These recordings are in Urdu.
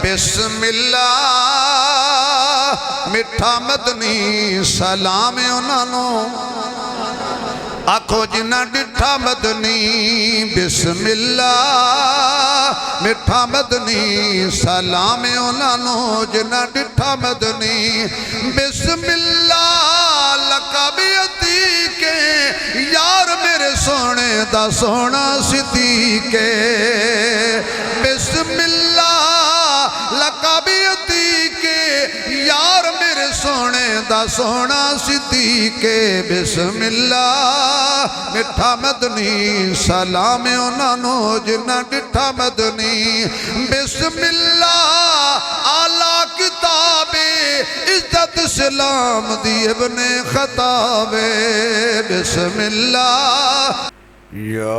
بسم اللہ مٹھا مدنی سلام انہوں آکھو جنہ ڈٹھا مدنی بسم اللہ مٹھا مدنی سلام انہوں جنہ ڈٹھا مدنی بسم اللہ لقبیتی کے یار میرے سونے دا سونا صدیقے بسم اللہ لقبیتی کے یار میرے سونے دا سونا صدیقے بسم اللہ مٹھا مدنی سلام انہوں جنہ ڈٹھا مدنی بسم اللہ اعلیٰ کتاب عزت سلام دی ابن خطاب بسم اللہ یا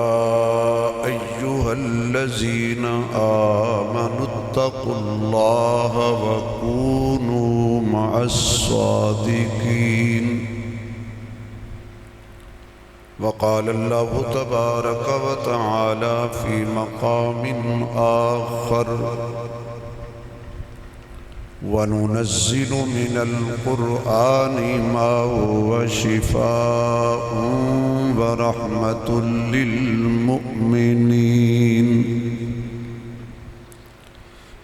ایوہ الذین آمنوا اتقوا اللہ وکونوا مع الصادقین وقال اللہ تبارک وتعالی فی مقام آخر وَنُنَزِّلُ مِنَ الْقُرْآنِ مَا هُوَ شِفَاءٌ وَرَحْمَةٌ لِّلْمُؤْمِنِينَ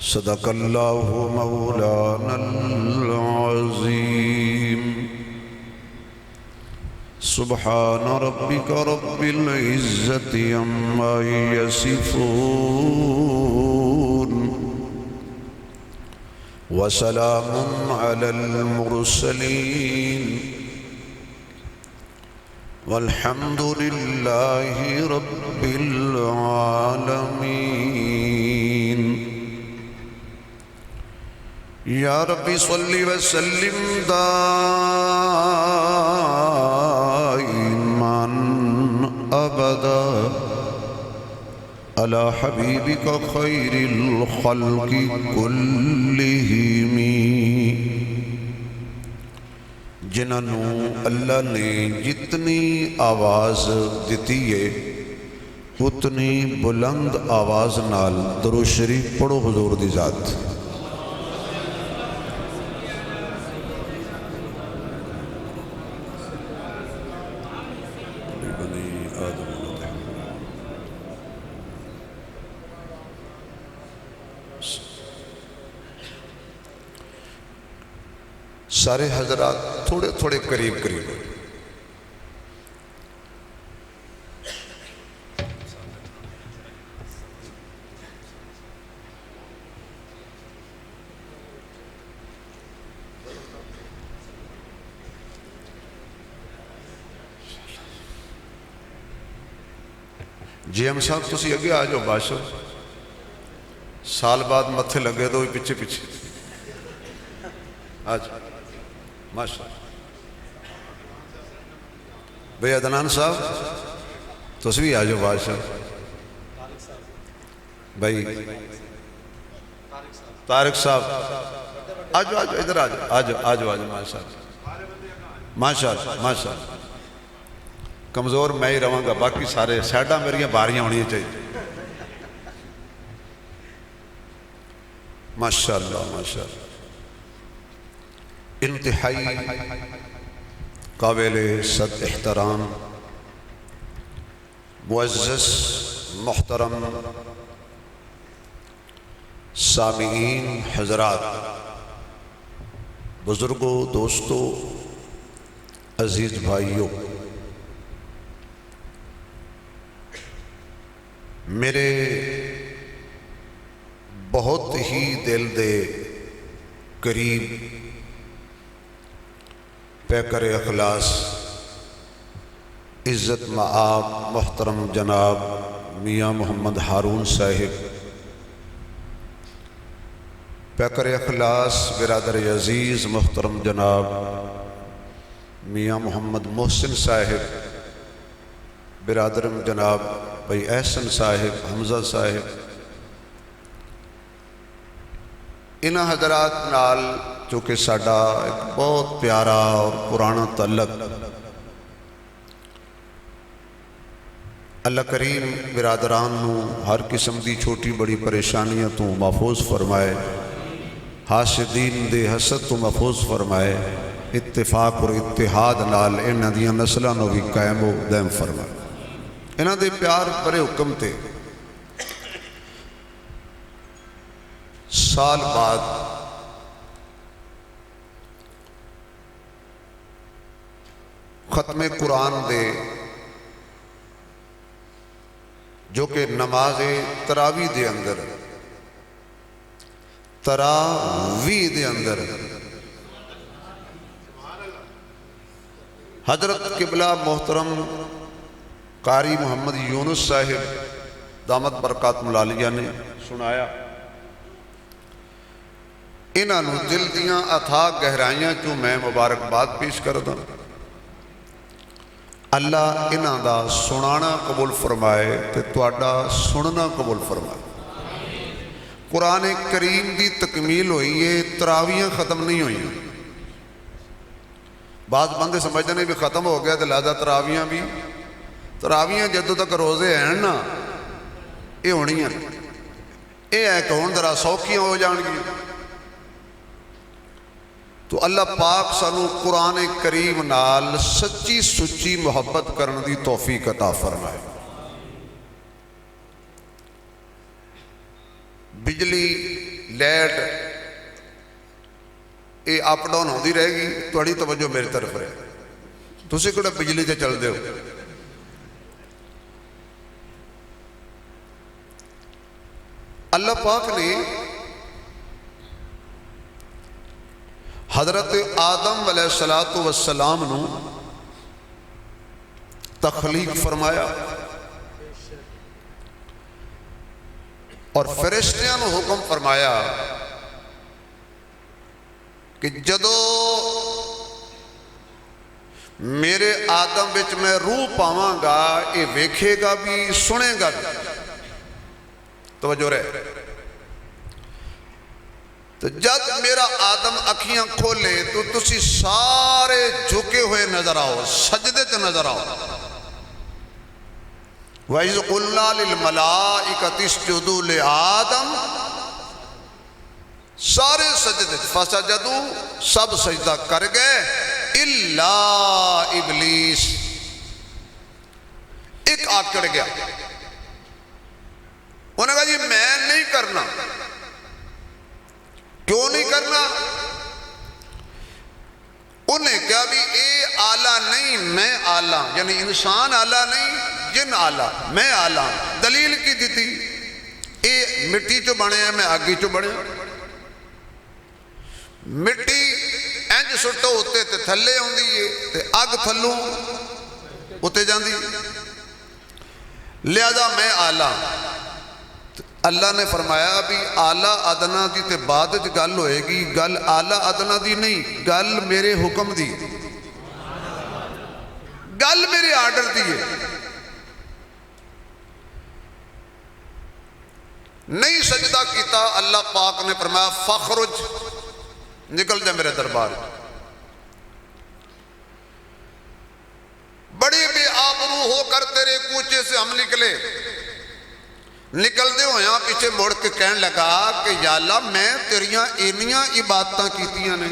صدق اللہ مولانا العظیم سبحان ربک رب العزت عما یصفون وسلام على المرسلين والحمد لله رب العالمين یا رب صلی وسلم دائما ابدا على حبیبک خیر الخلق کلہم جنہوں اللہ نے جتنی آواز دیتی ہے اتنی بلند آواز نال درود شریف پڑھو حضور دی ذات سارے حضرات تھوڑے تھوڑے قریب قریب جی ہم صاحب تسی اگے آ جاؤ بادشاہ سال بعد متھے لگے تو پیچھے پیچھے آج ماشاء بھئی عدنان صاحب تسی بھی آ جاؤ بادشاہ بھئی طارق صاحب آجو آجو ادھر آجو آجو آجو آجو ماشاء ماشاء ماشاء کمزور میں ہی رہوں گا باقی سارے سیڈا میری باریاں ہونی چاہیے ماشاءاللہ ماشاءاللہ انتہائی قابل صد احترام معزز محترم سامعین حضرات بزرگوں دوستوں عزیز بھائیوں میرے بہت ہی دل دے قریب پیکر اخلاص عزت مآب محترم جناب میاں محمد ہارون صاحب پیکر اخلاص برادر عزیز محترم جناب میاں محمد محسن صاحب برادر جناب بھائی احسن صاحب حمزہ صاحب انہاں حضرات نال چونکہ ساڈا ایک بہت پیارا اور پرانا تعلق اللہ کریم برادران نو ہر قسم دی چھوٹی بڑی پریشانیاں تو محفوظ فرمائے حاسدین دے حسد تو محفوظ فرمائے، اتفاق اور اتحاد نال انہاں دیاں نسلاں نو بھی قائم و دائم فرمائے۔ انہاں دے پیار بڑے حکم تے سال بعد ختم قرآن دے جو کہ نماز تراویح دے اندر حضرت قبلہ محترم قاری محمد یونس صاحب دامت برکات ملالیہ نے سنایا۔ انہاں نو دل دیاں اتھاہ گہرائیاں چوں میں مبارکباد پیش کرداں۔ اللہ انہاں دا سنانا قبول فرمائے تے تواڈا سننا قبول فرمائے۔ قرآن کریم دی تکمیل ہوئی ہے، تراویاں ختم نہیں ہوئی۔ بعض بندے سمجھتے ہیں بھی ختم ہو گیا تو لہذا تراویاں جدوں تک روزے ہیں نا یہ ہونی ہیں، یہ ہے کہ ہن ذرا سوکھیاں ہو جان گی۔ تو اللہ پاک سانو قرآن کریم نال سچی سچی محبت کرن دی توفیق عطا فرمائے۔ بجلی لائٹ یہ اپ ڈاؤن ہوتی رہے گی، تھوڑی توجہ میری طرف رہے، تسی کہڑا بجلی تے چل دے ہو۔ اللہ پاک نے حضرت آدم علیہ السلام نو تخلیق فرمایا اور فرشتیاں نو حکم فرمایا کہ جدو میرے آدم وچ میں روح پاواں گا یہ ویکھے گا بھی سنے گا بھی۔ توجہ رہے، تو جب میرا آدم اکھیاں کھولے تو تسی سارے جھکے ہوئے نظر آؤ، سجدے تے نظر آؤ۔ وَإِذْ قُلْنَا لِلْمَلَائِكَةِ اسْجُدُوا لِآدَمَ، سارے سجدے فَسَجَدُوا، سب سجدہ کر گئے اِلَّا ابلیس، ایک آکڑ گیا۔ انہوں نے کہا جی میں نہیں کرنا۔ کیوں نہیں کرنا؟ انہیں کہا بھی اے آلہ نہیں میں آلہ، یعنی انسان آلہ نہیں جن آلہ، میں آلہ۔ دلیل کی دیتی اے مٹی چو بنے ہیں، میں آگی چو بنے ہیں۔ مٹی انج سٹو ہوتے تے تھلے ہوں دیئے تے آگ تھلوں ہوتے جان دی، لہذا میں آلہ۔ اللہ نے فرمایا بھی آلہ ادنا دی تے بعد گل ہوئے گی، گل آلہ ادنا دی نہیں، گل میرے حکم دی، گل میرے آرڈر دی ہے۔ نہیں سجدہ کیتا، اللہ پاک نے فرمایا فخرج، نکل جا میرے دربار۔ بڑی بے آبرو ہو کر تیرے کوچے سے ہم نکل دے ہو یہاں پیچھے موڑ کے کہنے لگا کہ یا اللہ میں تیریاں اینیاں عبادتاں کیتیاں نے،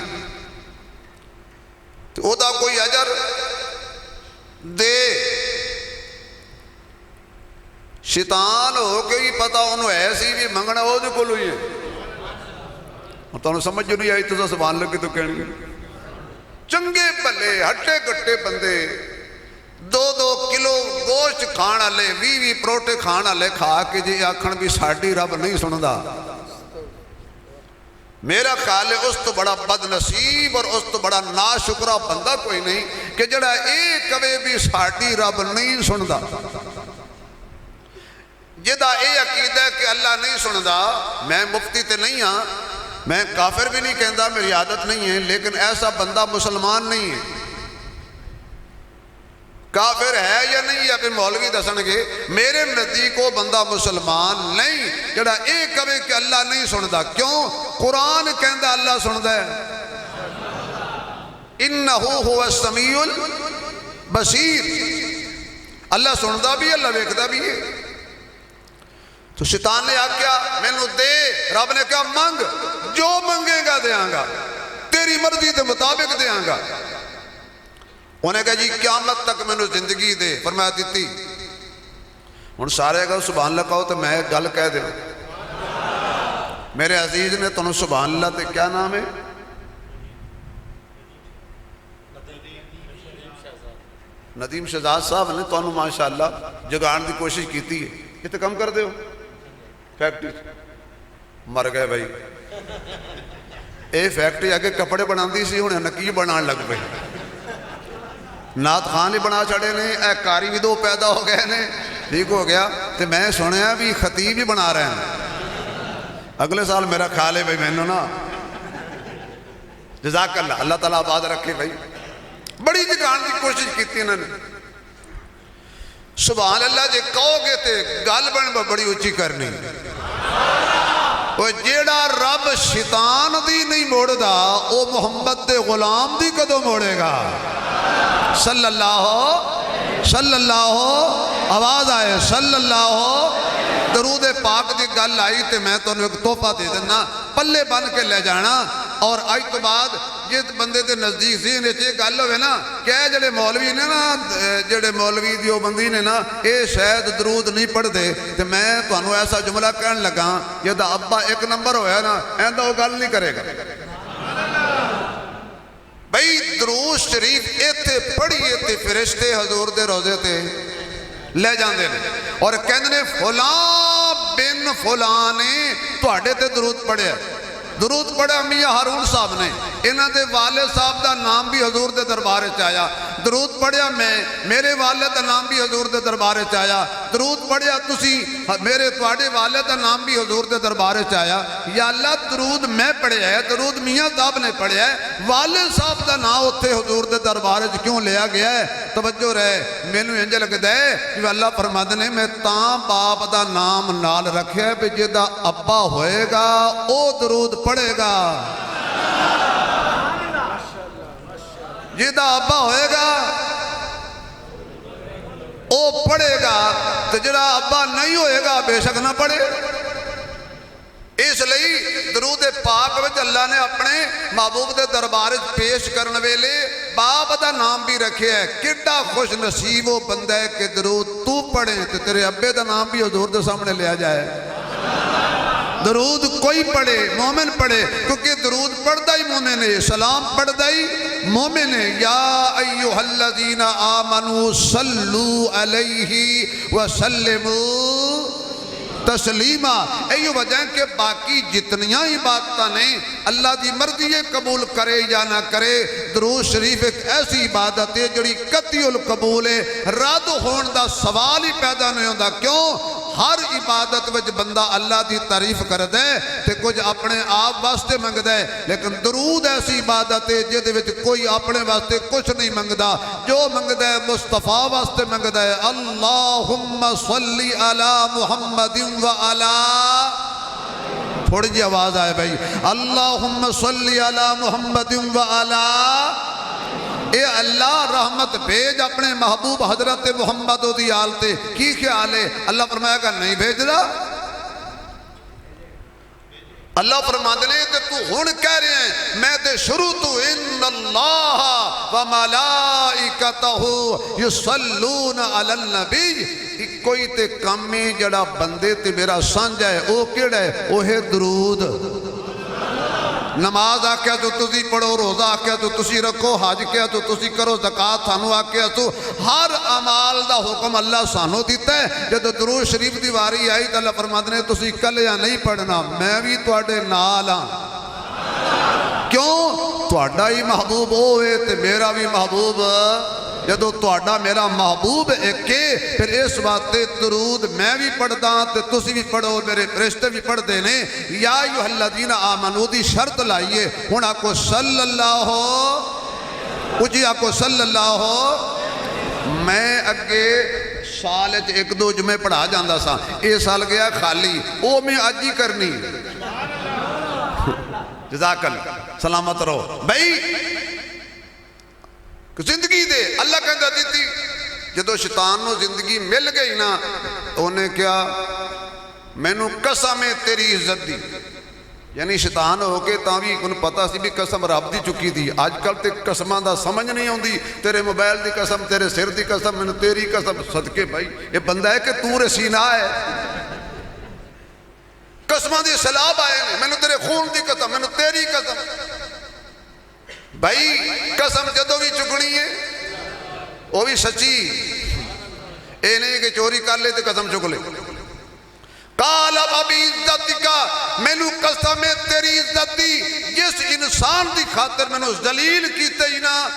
تو او دا کوئی اجر دے۔ شیطان ہو کے ہی پتا انہوں ایسی بھی منگنا ہو جو کلو ہی ہے، اور تو انہوں سمجھ جو نہیں آئی تو سبحان لگے تو کہنے گے۔ چنگے بھلے ہٹے گٹے بندے 2-2 کلو گوشت کھانا لے 20 پروٹے کھانا لے کھا کے جی آکھن بھی ساڑھی رب نہیں سندا۔ میرا خیال ہے اس تو بڑا بد نصیب اور اس تو بڑا ناشکرہ بندہ کوئی نہیں کہ جڑا ایک کبھی بھی ساڑھی رب نہیں سندا۔ جدا اے عقیدہ ہے کہ اللہ نہیں سندا، میں مفتی تے نہیں ہاں، میں کافر بھی نہیں کہندا، میری عادت نہیں ہے، لیکن ایسا بندہ مسلمان نہیں ہے۔ کافر ہے یا نہیں یا پھر مولوی دسن گے، میرے نزدیک وہ بندہ مسلمان نہیں جڑا اے کہے کہ اللہ نہیں سندا۔ کیوں؟ قرآن کہندا اللہ سندا ہے، انہو هو السمیع البصیر، اللہ سندا بھی اللہ ویکھدا بھی ہے۔ تو شیطان نے آکھیا مینوں دے، رب نے کہا مانگ، جو منگے گا دیاں گا، تیری مرضی کے مطابق دیاں گا۔ انہیں کہا جی قیامت تک میں نے زندگی دے، فرمایا دیتی۔ ہن سارے اگر سبحان اللہ کہو تو میں ایک گل کہہ دوں، میرے عزیز نے تنہوں سبحان اللہ تے کیا نام ہے؟ ندیم شہزاد صاحب نے تنہوں ماشاءاللہ جگان دی کوشش کیتی ہے، یہ تو کم کر دے ہو فیکٹری مر گئے بھائی۔ اے فیکٹری آگے کپڑے بنا دی سی، ہوں نکی بنان لگ پہ، نات خان ہی بنا چھڑے نے، اے کاری بھی دو پیدا ہو گئے نے، ٹھیک ہو گیا۔ تو میں سنیا بھی خطیب ہی بنا رہے ہیں، اگلے سال میرا خیال ہے بھائی میں نا جزاک اللہ، اللہ تعالیٰ آباد رکھے بھائی۔ بڑی جگان کی کوشش کی انہوں نے، سبحان اللہ جے کہو گے تے گل بن بڑی اچھی کرنی۔ وہ جیڑا رب شیطان دی نہیں موڑ دا، وہ محمد دے غلام دی کدو موڑے گا؟ صلی اللہ آواز آئے صلی اللہ۔ درود پاک دی گل آئی تے میں تو ایک تحفہ دے دینا، پلے بن کے لے جانا۔ اور آج تو بعد جس بندے دے نزدیک ذہن وچ یہ گل ہوئے نا کہ جڑے مولوی نے نا، جڑے مولوی دیوبندی نے نا، اے شاید درود نہیں پڑھ دے، تے میں تانوں ایسا جملہ کہن لگا جدا ابا ایک نمبر ہویا نا ایندا وہ گل نہیں کرے گا۔ بھئی درود شریف ایتھے پڑھیے تے فرشتے حضور دے روزے تے لے جاندے نے اور کہندے نے فلاں بن فلاں نے تواڈے تے درود پڑھیا۔ درود پڑھا میاں ہارون صاحب نے، انہاں دے والد صاحب دا نام بھی حضور دے دربار وچ آیا۔ درود پڑھیا میں، میرے والد دا نام بھی حضور دے دربار وچ آیا۔ درود پڑھیا تسی، میرے تواڈے والد دا نام بھی حضور دے دربار وچ آیا۔ یا اللہ درود میں پڑھیا ہے، درود میاں صاحب نے پڑھیا ہے، والد صاحب دا نام اوتھے حضور دے دربار وچ کیوں لیا گیا ہے؟ توجہ رہے، مینوں انج لگدا ہے کہ اللہ فرماندے نے میں تاں باپ دا نام نال رکھیا ہے کہ جدا ابا ہوئے گا او درود پڑھے گا، جدا ابا ہوئے گا او پڑھے گا، تو جڑا ابا نہیں ہوئے گا بے شک نہ پڑھے۔ اس لئی درود پاک وچ اللہ نے اپنے محبوب دے دربار پیش کرنے ویلے باپ دا نام بھی رکھے ہے۔ کڈا خوش نصیب وہ بندہ ہے کہ درود تو پڑھے تو تیرے ابے دا نام بھی حضور دے سامنے لیا جائے۔ درود کوئی پڑھے، مومن پڑھے، کیونکہ درود پڑھدا ہی مومن ہے، سلام پڑھدا ہی مومن ہے۔ یا ایھا الذین آمنوا صلوا علیہ وسلموا تسلیمہ۔ ایو وجہ کہ باقی جتنیاں عبادتاں نے اللہ دی مرضی قبول کرے یا نہ کرے، درود شریف ایک ایسی عبادت ہے جڑی قطعی القبول ہے، رد ہون دا سوال ہی پیدا نہیں ہوندا۔ کیوں؟ ہر عبادت وچ بندہ اللہ دی تعریف کردا ہے تے کچھ اپنے آپ واسطے منگدا ہے، لیکن درود ایسی عبادت ہے جدے وچ کوئی اپنے واسطے کچھ نہیں منگدا، جو منگدا ہے مصطفیٰ واسطے منگدا ہے۔ اللہم صلی علی محمد وعلی، تھوڑی جی آواز آئے بھائی، اللہم صلی علی محمد وعلی۔ اے اللہ رحمت بھیج اپنے محبوب حضرت محمد دی آل تے، کی خیال ہے؟ اللہ فرمایا کہ نہیں بھیج رہا۔ اللہ فرماندے نے تے تو ہن کہہ رہے ہیں میں تے شروع تو ان اللہ و ملائکتہ یصلون علی النبی، کوئی تے کمی جڑا بندے تے میرا سانجا ہے او کیڑا ہے؟ او ہے درود۔ نماز آکھیا تو تسی پڑھو، روزہ آکھیا تو تسی رکھو، حج کیا تو تسی کرو، زکاة سانو آکھیا تو ہر عمال دا حکم اللہ سانو دیتا ہے۔ جب درود شریف دی واری آئی تو اللہ فرماتے نے تسی کلیا نہیں پڑھنا، میں بھی تواڈے نال ہاں۔ کیوں؟ تواڈا ہی محبوب ہوئے تے میرا بھی محبوب، جدو تواڈا میرا محبوب ایک ہے، پھر اس واسطے درود میں بھی پڑھدا تے تسی بھی پڑھو، میرے فرشتے بھی پڑھ دے نے۔ یا ایھا الذین آمنوا دی شرط لائیے، ہن آکو صلی اللہ ہو، اجی آکو صلی اللہ ہو۔ میں اگے سال ایک دو جمعے پڑھا جاندہ سا، اے سال گیا خالی، او میں آج ہی کرنی۔ جزاک اللہ، سلامت رہو بھائی۔ زندگی دے اللہ کہندہ دیتی، جدو شیطان نو زندگی مل گئی نا، انہیں کیا؟ میں نو قسم ہے تیری عزت دی، یعنی شیطان ہو کے تاں بھی انہوں پتا سی بھی قسم رب دی چکی تھی. آج کل تے قسماں دا سمجھ نہیں آتی. تیرے موبائل دی قسم، تیرے سر دی قسم، میں تیری قسم. صدقے بھائی یہ بندہ ہے کہ تور سینہ ہے. قسماں دی سلاب آئے ہیں، میں تیرے خون دی قسم، میں تیری قسم. بھائی قسم جدو بھی چکنی ہے وہ بھی سچی. اے نہیں کہ چوری کر لے تے قسم چک لے. قال ابی عزت کا، مینو قسم ہے تیری عزت دی، جس انسان دی خاطر مینو ذلیل کیتے ہی نا،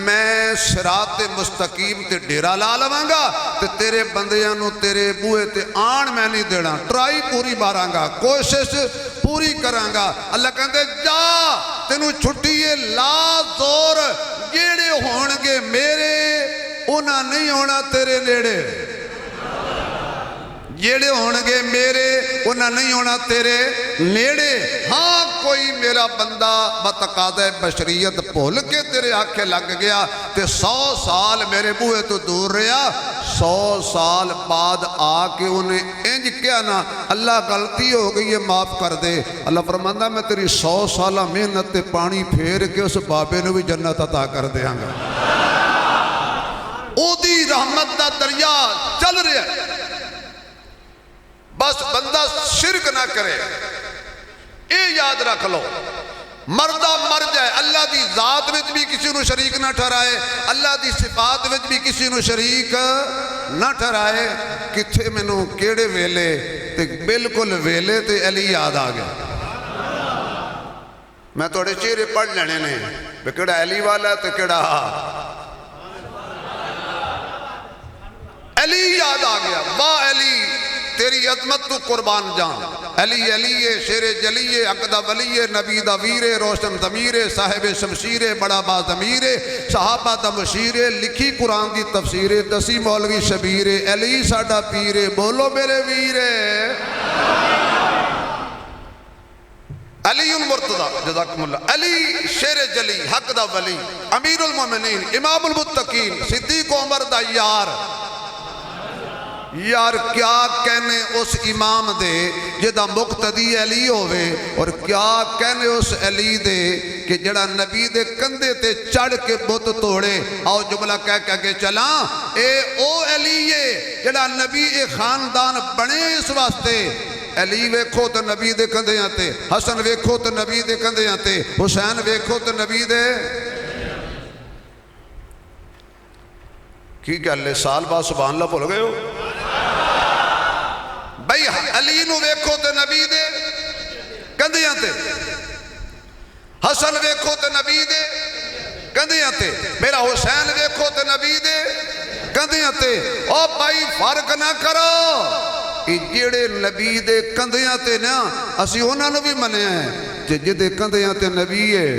میں صراط مستقیم تے ڈیرا لا لواں گا تے تیرے بندیاں نو تیرے بوئے تے آن میں نہیں دینا. ٹرائی پوری ماراں گا، کوشش پوری کراں گا. اللہ کہندے جا تینو چھٹی ہے، لا زور. جیڑے ہونگے میرے انہاں نہیں ہونا تیرے نیڑے. جیڑے ہونگے میرے انہاں نہیں ہونا تیرے نیڑے. ہاں کوئی میرا بندہ بتقاضۂ بشریت بھول کے تیرے آنکھیں لگ گیا تے 100 سال میرے بوئے تو دور رہا، 100 سال بعد آ کے انہیں انج کیا نا اللہ غلطی ہو گئی ہے معاف کر دے. اللہ فرماندہ میں تیری 100 سالہ محنت تے پانی پھیر کے اس بابے نے بھی جنت عطا کر دیاں گا. او دی رحمت دا دریا چل رہا ہے. بس بندہ شرک نہ کرے. اے یاد رکھ لو، مردہ مر جائے، اللہ دی ذات وچ بھی کسی نو شریک نہ ٹھہرائے، اللہ دی صفات وچ بھی کسی نو شریک نہ ٹھہرائے. کتھے مینوں کیڑے ویلے تے بالکل ویلے تے علی یاد آ گیا. میں تھوڑے چہرے پڑھ لینے نے بے کیڑا علی والا تے کیڑا علی یاد آ گیا. واہ علی تیری عظمت تو قربان جان. علی علی شیر جلی عقدہ ولی نبی دا ویر روشن ضمیر صاحب شمشیر بڑا با ضمیر صحابہ دا مشیر لکھی قرآن دی تفسیر دسی مولوی شبیر علی ساڈا پیر بولو میرے ویر. علی مرتضی جزاکم اللہ. علی شیر جلی حق دا ولی امیر المومنین امام المتقین صدیق عمر دا یار. یار کیا کہنے اس امام دے جدا مقتدی علی ہوئے، اور کیا کہنے اس علی دے کہ جڑا نبی دے کندے تے چڑھ کے بت توڑے. آؤ جملہ کہہ کے چلاں، اے او علی ہے جڑا نبی اے خاندان بنے اس واسطے. علی ویکھو تو نبی دے کندے آتے، حسن ویکھو تو نبی دے کندے آتے، حسین ویکھو تو نبی دے. کی گل ہے سال بعد سبحان اللہ بھول گئے ہو بھئی. علی نو ویکھو تے نبی دے کندیاں تے، حسن ویکھو تے نبی دے کندیاں تے، میرا حسین ویکھو تے نبی دے کندیاں تے. او بھائی فرق نہ کرو، جیڑے نبی دے کندیاں تے نا اسی انہاں نو بھی منیا ہے جدے کندیاں تے نبی ہے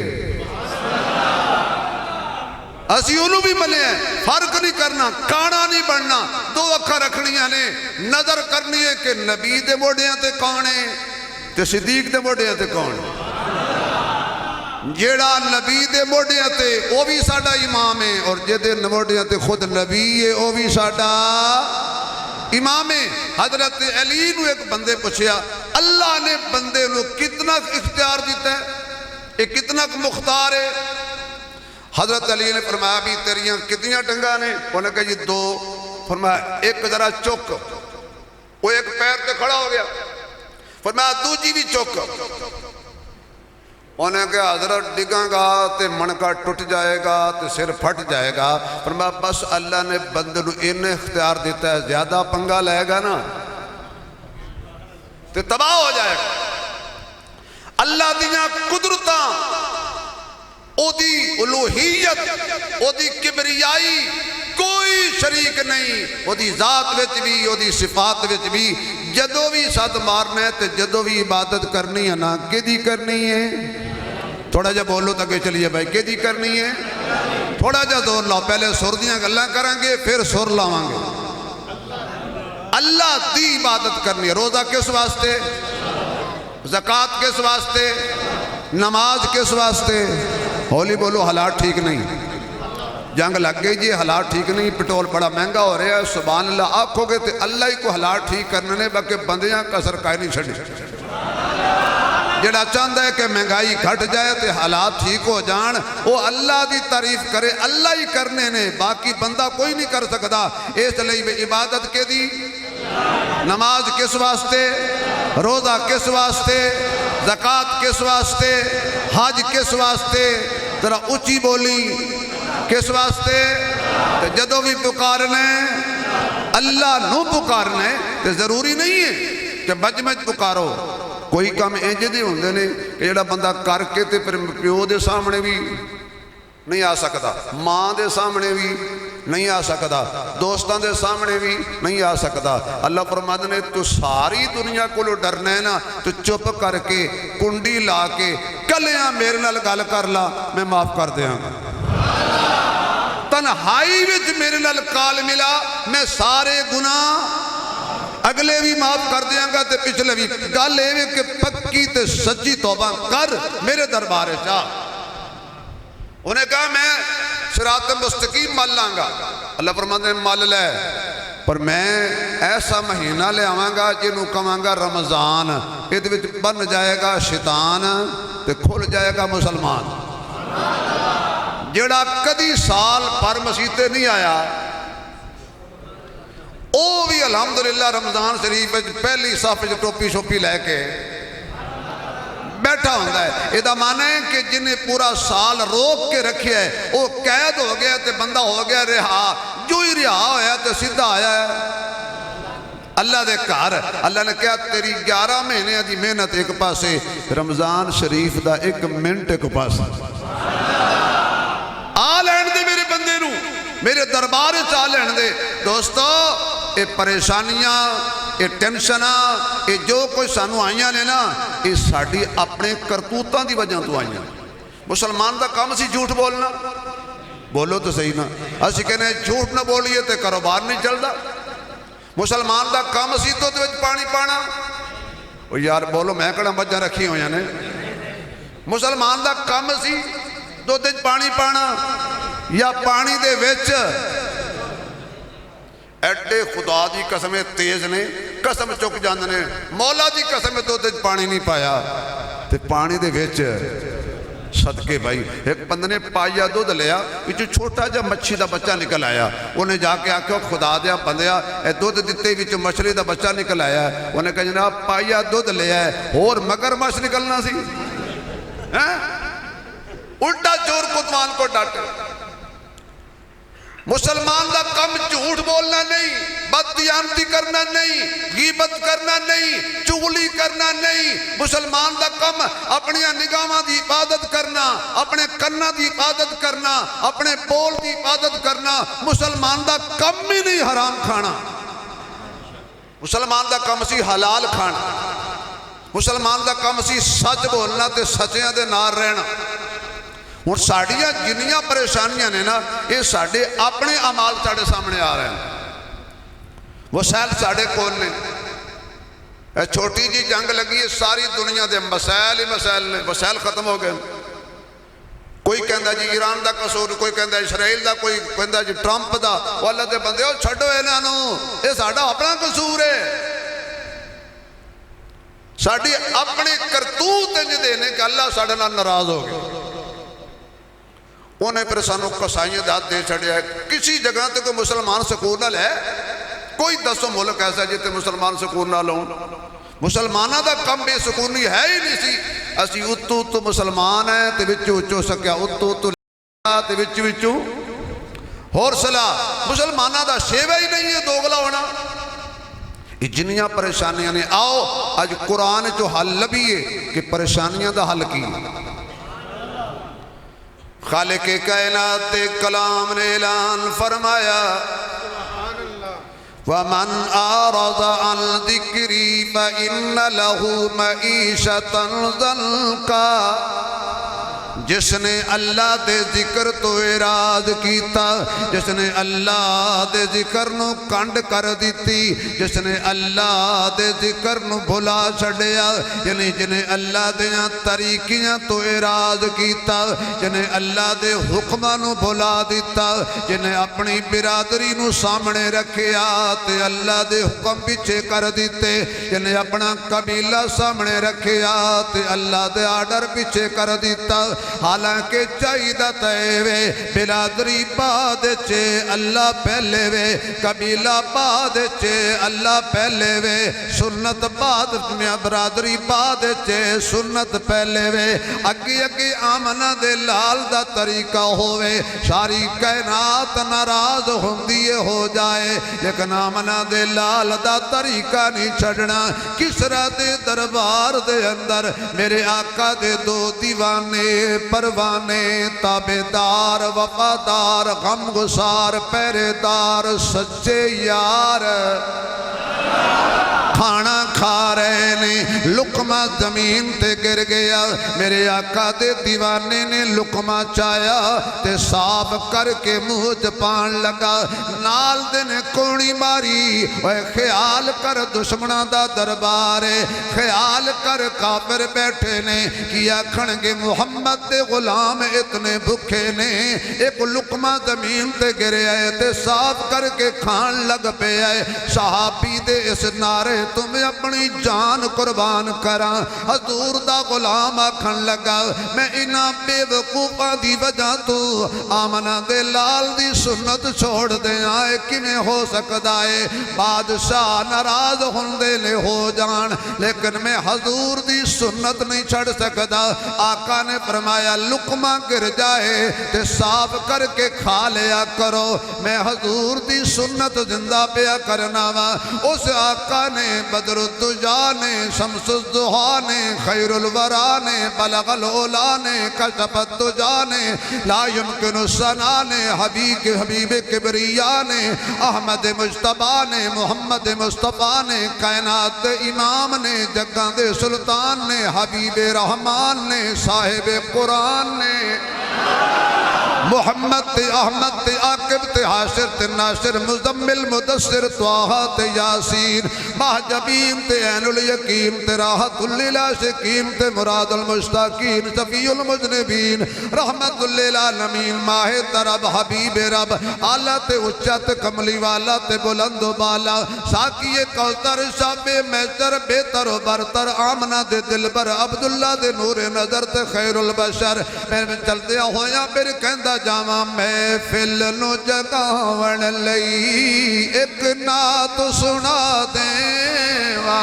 اسی انہوں بھی ملے ہیں. فرق نہیں کرنا، کانا نہیں بڑھنا. دو اکھا رکھنیاں نے، نظر کرنی ہے کہ نبی دے موڑیاں تے کون ہے تے صدیق دے موڑیاں تے کون ہے. جیڑا نبی دے موڑیاں تے وہ بھی ساڑا امام ہے، اور جدے موڑیاں تے خود نبی ہے وہ بھی ساڑا امام ہے. حضرت علی نو ایک بندے پوچھیا اللہ نے بندے نو کتنا اختیار دیتا ہے، یہ کتنا مختار ہے. حضرت علی نے فرمایا بھی تیریاں کتنیاں ٹنگا نے؟ انہوں نے کہا جی 2. فرمایا ایک ذرا چک، وہ ایک پیر تے کھڑا ہو گیا. فرمایا دوجی بھی چک. انہوں نے کہا حضرت ڈگاں گا تے منکا ٹوٹ جائے گا تے سر پھٹ جائے گا. فرمایا بس اللہ نے بندے نو انہیں اختیار دیتا ہے، زیادہ پنگا لائے گا نا تے تباہ ہو جائے گا. اللہ دیاں قدرتاں، او دی الوہیت، او دی کبریائی کوئی شریک نہیں. او دی ذات وچ بھی، او دی صفات وچ بھی. جدو بھی ساتھ مارنا ہے تے جدو بھی عبادت کرنی ہے نا کدی کرنی ہے؟ تھوڑا جا بولو تاکہ چلیے بھائی کدی کرنی ہے؟ تھوڑا جا زور لاؤ. پہلے سر دیاں گلاں کریں گے پھر سر لاواں گے. اللہ دی عبادت کرنی ہے. روزہ کس واسطے؟ زکوٰۃ کس واسطے؟ نماز کس واسطے؟ ہولی بولو حالات ٹھیک نہیں. جنگ لگ گئی جی، حالات ٹھیک نہیں، پٹرول بڑا مہنگا ہو رہا ہے. سبحان اللہ آکھو گے تو اللہ ہی کو حالات ٹھیک کرنے نے، باقی بندیاں کسر کائے نہیں چھڑی. جڑا چاہتا ہے کہ مہنگائی گھٹ جائے تے حالات ٹھیک ہو جان وہ اللہ دی تعریف کرے اللہ ہی کرنے نے باقی بندہ کوئی نہیں کر سکتا اس لئے عبادت کے دی نماز کس واسطے روزہ کس واسطے زکوٰۃ کس واسطے حج کس واسطے ذرا اونچی بولی کس واسطے جدو بھی پکارنے اللہ نو پکارنے تو ضروری نہیں ہے کہ مجمع پکارو کوئی کام انج دے ہوندے نے کہ جڑا بندہ کر کے تے پھر پیو دے سامنے بھی نہیں آ سکتا ماں دے سامنے بھی نہیں آ سکتا دوستان دے سامنے بھی نہیں آ سکتا اللہ فرماتے نے تو ساری دنیا کو ڈرنا ہے نا تو چپ کر کے کنڈی لا کے کلیاں میرے نال گل کر لا میں معاف کر دیاں گا تنہائی وچ میرے نال کال ملا میں سارے گناہ اگلے بھی معاف کر دیاں گا تے پچھلے بھی گل اے کہ پکی تے سچی توبہ کر میرے دربار چاہ انہیں کہا میں صراط مستقیم مل لاں گا اللہ فرماتے ہیں مل لے پر میں ایسا مہینہ لے آواں گا جنہوں کہاں گا رمضان یہ وچ بن جائے گا شیطان تے کھل جائے گا مسلمان جڑا کدی سال پر مسیطے نہیں آیا او بھی الحمدللہ رمضان شریف پہلی صف ٹوپی شوپی لے کے بیٹھا ہوتا ہے یہ معنی ہے کہ جنہیں پورا سال روک کے رکھے ہے وہ قید ہو گیا تے بندہ ہو گیا رہا جو ہی رہا ہویا تے سیدھا آیا ہے اللہ دے گھر اللہ نے کہا تیری 11 مہینے دی محنت ایک پاسے رمضان شریف دا 1 منٹ ایک پاسے آ لین دے میرے بندے نو میرے دربار چاہ لین دے دوستو یہ پریشانیاں یہ ٹینشناں یہ جو کوئی سانو آئیاں نے نا یہ ساڑھی اپنے کرتوتاں دی وجہ تو آئیاں مسلمان دا کام سی جھوٹ بولنا بولو تو صحیح نا اسی کہنے جھوٹ نہ بولیے تے کاروبار نہیں چلدا مسلمان دا کام سی تو وچ پانی پانا او یار بولو میں کڑا مجھا رکھی ہویا نے مسلمان دا کام سی دو دن پانی پانا یا پانی دے وچ ایڈے خدا دی قسمیں تیز نے قسم چک جاندے نے مولا دی قسمیں دو دن پانی نہیں پایا تے پانی دے وچ صدقے بھائی ایک بندے نے پایا دودھ لیا وچ چھوٹا جا مچھی دا بچہ نکل آیا انہیں جا کے آکھو خدا دیا بندیا اے دودھ دیتے وچ مچھلی دا بچہ نکل آیا انہیں کہا جناب پایا دودھ لیا ہے اور مگر مچھ نکلنا سی الٹا چور کتوان کو ڈاٹے مسلمان دا کم جھوٹ بولنا نہیں بددیانتی کرنا نہیں غیبت کرنا نہیں چغلی کرنا نہیں مسلمان دا کم اپنی نگاہاں دی حفاظت کرنا اپنے کنا دی حفاظت کرنا اپنے بول دی حفاظت کرنا مسلمان دا کم ہی نہیں حرام کھانا مسلمان دا کم سی حلال کھانا مسلمان دا کم سی سچ بولنا تے سچیاں دے نار رہنا اور ساڑیاں جنیاں پریشانیاں نے نا یہ ساڑھے اپنے عمال ساڑھے سامنے آ رہے ہیں وسائل ساڑھے کون نے چھوٹی جی جنگ لگی ہے ساری دنیا دے مسائل ہی مسائل نے مسائل ختم ہو گئے کوئی کہندا جی ایران دا قصور کوئی کہندا اسرائیل دا کوئی کہندا جی ٹرمپ دا وہ اللہ دے بندے ہو چھڑو انہاں نوں یہ ساڑھا اپنا قصور ہے ساڑھی اپنے کرتوت انج دے نے کہ اللہ ساڑھے نال ناراض ہو گئے انہیں پھر سانو قصائیاں داد دے چھڑیا ہے کسی جگہ تے کوئی مسلمان سکون نہ لے کوئی دسو ملک ایسا جیتے مسلمان سکون نہ لوں مسلمانہ دا کم بے سکونی ہے ہی نہیں سی اسی اتو تو مسلمان ہیں تے وچو اچو سکیا اتو تو لیا تے وچو وچو حورسلہ مسلمانہ دا شیوہ ہی نہیں ہے دوگلا ہونا جنیاں پریشانیاں نے آؤ آج قرآن جو حل لبیے کہ پریشانیاں دا حل کی خالق کائنات کلام نے اعلان فرمایا وَمَنْ أَعْرَضَ عَنْ ذِكْرِي فَإِنَّ لَهُ مَعِيشَةً ضَنْكًا جس نے اللہ دے ذکر تو اعراض کیتا، جس نے اللہ دے ذکر نو کنڈ کر دیتی، جس نے اللہ دے ذکر نو بھلا چھڑیا، یعنی جنہیں اللہ دیاں طریقیاں تو اعراض کیتا، جنہیں اللہ دے حکمہ نو بھلا دیتا، جنہیں اپنی برادری نو سامنے رکھیا تے اللہ دے حکم پیچھے کر دیتے، جنہیں اپنا قبیلہ سامنے رکھیا تے اللہ دے آرڈر پیچھے کر دیتا، حالانکہ چاہیدہ تیوے برادری بعد چے اللہ پہلے وے، قبیلہ بعد چے اللہ پہلے وے، سنت بعد میں برادری بعد چے سنت پہلے وے، اگی اگی آمنہ دے لال دا طریقہ ہوئے، ساری کائنات ناراض ہوندیے ہو جائے، لیکن آمنہ دے لال دا طریقہ نہیں چھڑنا، کسرا دے دربار دے اندر میرے آقا دے دو دیوانے پروانے تابدار وفادار غم گسار پہرےدار سچے یار کھانا کھا رہے نے، لقمہ زمین تے گر گیا، میرے آقا دے دیوانے نے لقمہ چایا تے صاف کر کے منہ چپان لگا، نال دے نے کونی ماری، اے خیال کر دشمنہ دا دربارے، خیال کر کافر بیٹھے نے، کیا کھنگے محمد دے غلام اتنے بھکھے نے، ایک لقمہ زمین تے گرے آئے تے صاف کر کے کھان لگ پہ آئے، صحابی دے اس نعرے تمہیں اپنی جان قربان کرا، حضور دا غلام آکھن لگا، میں انہاں بے وقوفہ دی وجہ تو آمنہ دے لال دی سنت چھوڑ دے آئے، کنے ہو سکتا ہے بادشاہ ناراض ہوندے لے ہو جان، لیکن میں حضور دی سنت نہیں چھڑ سکتا، آقا نے فرمایا لقمہ گر جائے تے صاف کر کے کھا لیا کرو، میں حضور دی سنت زندہ پیا کرنا وا، اس آقا نے بدر الدجا نے شمس الضحا نے خیر الورا نے بلغ العلا نے کشف الدجا نے لا یمکن الثنا نے حبیب کبریا نے احمد مجتبیٰ نے محمد مصطفیٰ نے کائنات امام نے جگاں دے سلطان نے حبیب رحمان نے صاحب قرآن نے محمد تے احمد تے عاقب تے حاشر تے ناشر مزمل مدثر طٰہٰ تے یاسین محجبین تے عین الیقین تے راحت للعاشقین تے مراد المشتاقین شفیع المذنبین رحمت للعالمین ماہ رب حبیب رب اعلیٰ تے اچت کملی والا تے بلند و بالا ساقی کوثر شاب محشر بہتر و برتر آمنہ دے دلبر عبداللہ دے نور نظر تے خیر البشر میں چلتے ہویا پھر کہندہ جاواں محفل نو جگاون لئی ایک نعت سنا دیواں،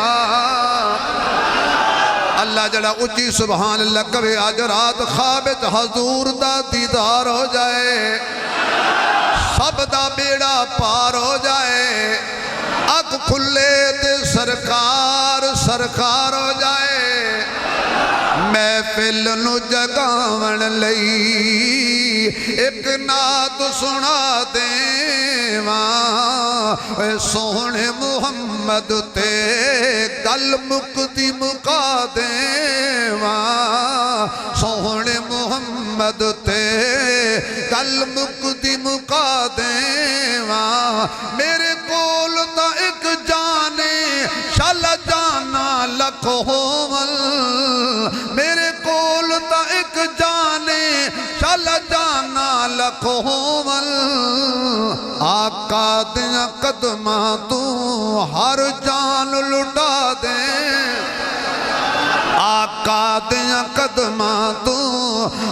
اللہ جڑا اچھی سبحان اللہ کبھی آج رات خوابت حضور دا دیدار ہو جائے، سب دا بیڑا پار ہو جائے، اک کھلے تے سرکار سرکار ہو جائے، محفل نو جگاون لئی ایک نعت سنا دیواں، اے سونے محمد تے گل مکدی مکا دیواں، سونے محمد تے گل مکدی مکا دیواں، میرے کول تا ایک جانے شل جانا لکھ ہوول، میرے کول تا ایک جانے شل جانا لکھ ہوول، آقا دیاں قدماں تو ہر جان لٹا دے، آقا دیاں قدماں تو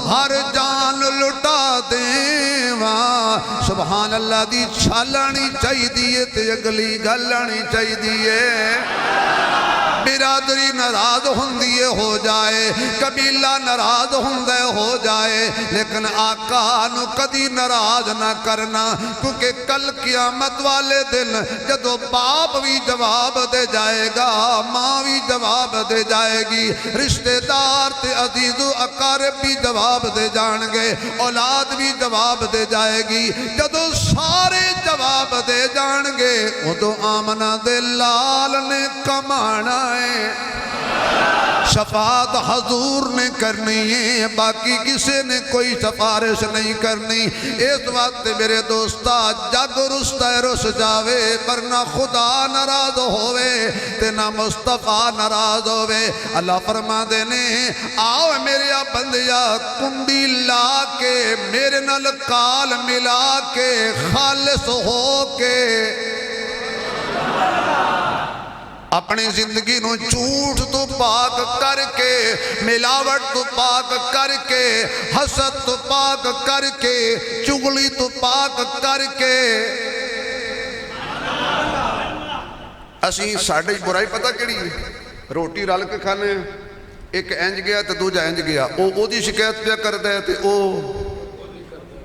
ہر جان لٹا دیواں، سبحان اللہ دی چھالانی چاہی دیئے تے اگلی گلانی چاہی دیئے، برادری ناراض ہوندیے ہو جائے، قبیلہ ناراض ہوندے ہو جائے، لیکن آقا نو کدی ناراض نہ کرنا، کیونکہ کل قیامت والے دن جدو باپ بھی جواب دے جائے گا، ماں بھی جواب دے جائے گی، رشتہ دار تے عزیز و اقارب بھی جواب دے جان گے، اولاد بھی جواب دے جائے گی، جدو سارے جواب دے جان گے ادو آمنہ دے لال نے کمانا ہے، شفاعت حضور نے کرنی ہے، باقی کسی نے کوئی سفارش نہیں کرنی۔ اس وقت میرے دوستا جگ رستا رس جاوے، پر نہ خدا ناراض ہوئے تے نہ مصطفیٰ ناراض ہوئے۔ اللہ فرما دینے آؤ میرے بندیا کنڈی لا کے میرے نال کال ملا کے خالص ہو کے اپنی زندگی نو جھوٹ تو پاک کر کے، ملاوٹ تو پاک کر کے، حسد تو پاک کر کے، چغلی تو پاک کر کے۔ اسی ساڑھے برائی پتہ کیڑی ہے؟ روٹی رل کے کھانے ایک انج گیا تو دوجا انج گیا، او دی شکایت پہ کر دے تے او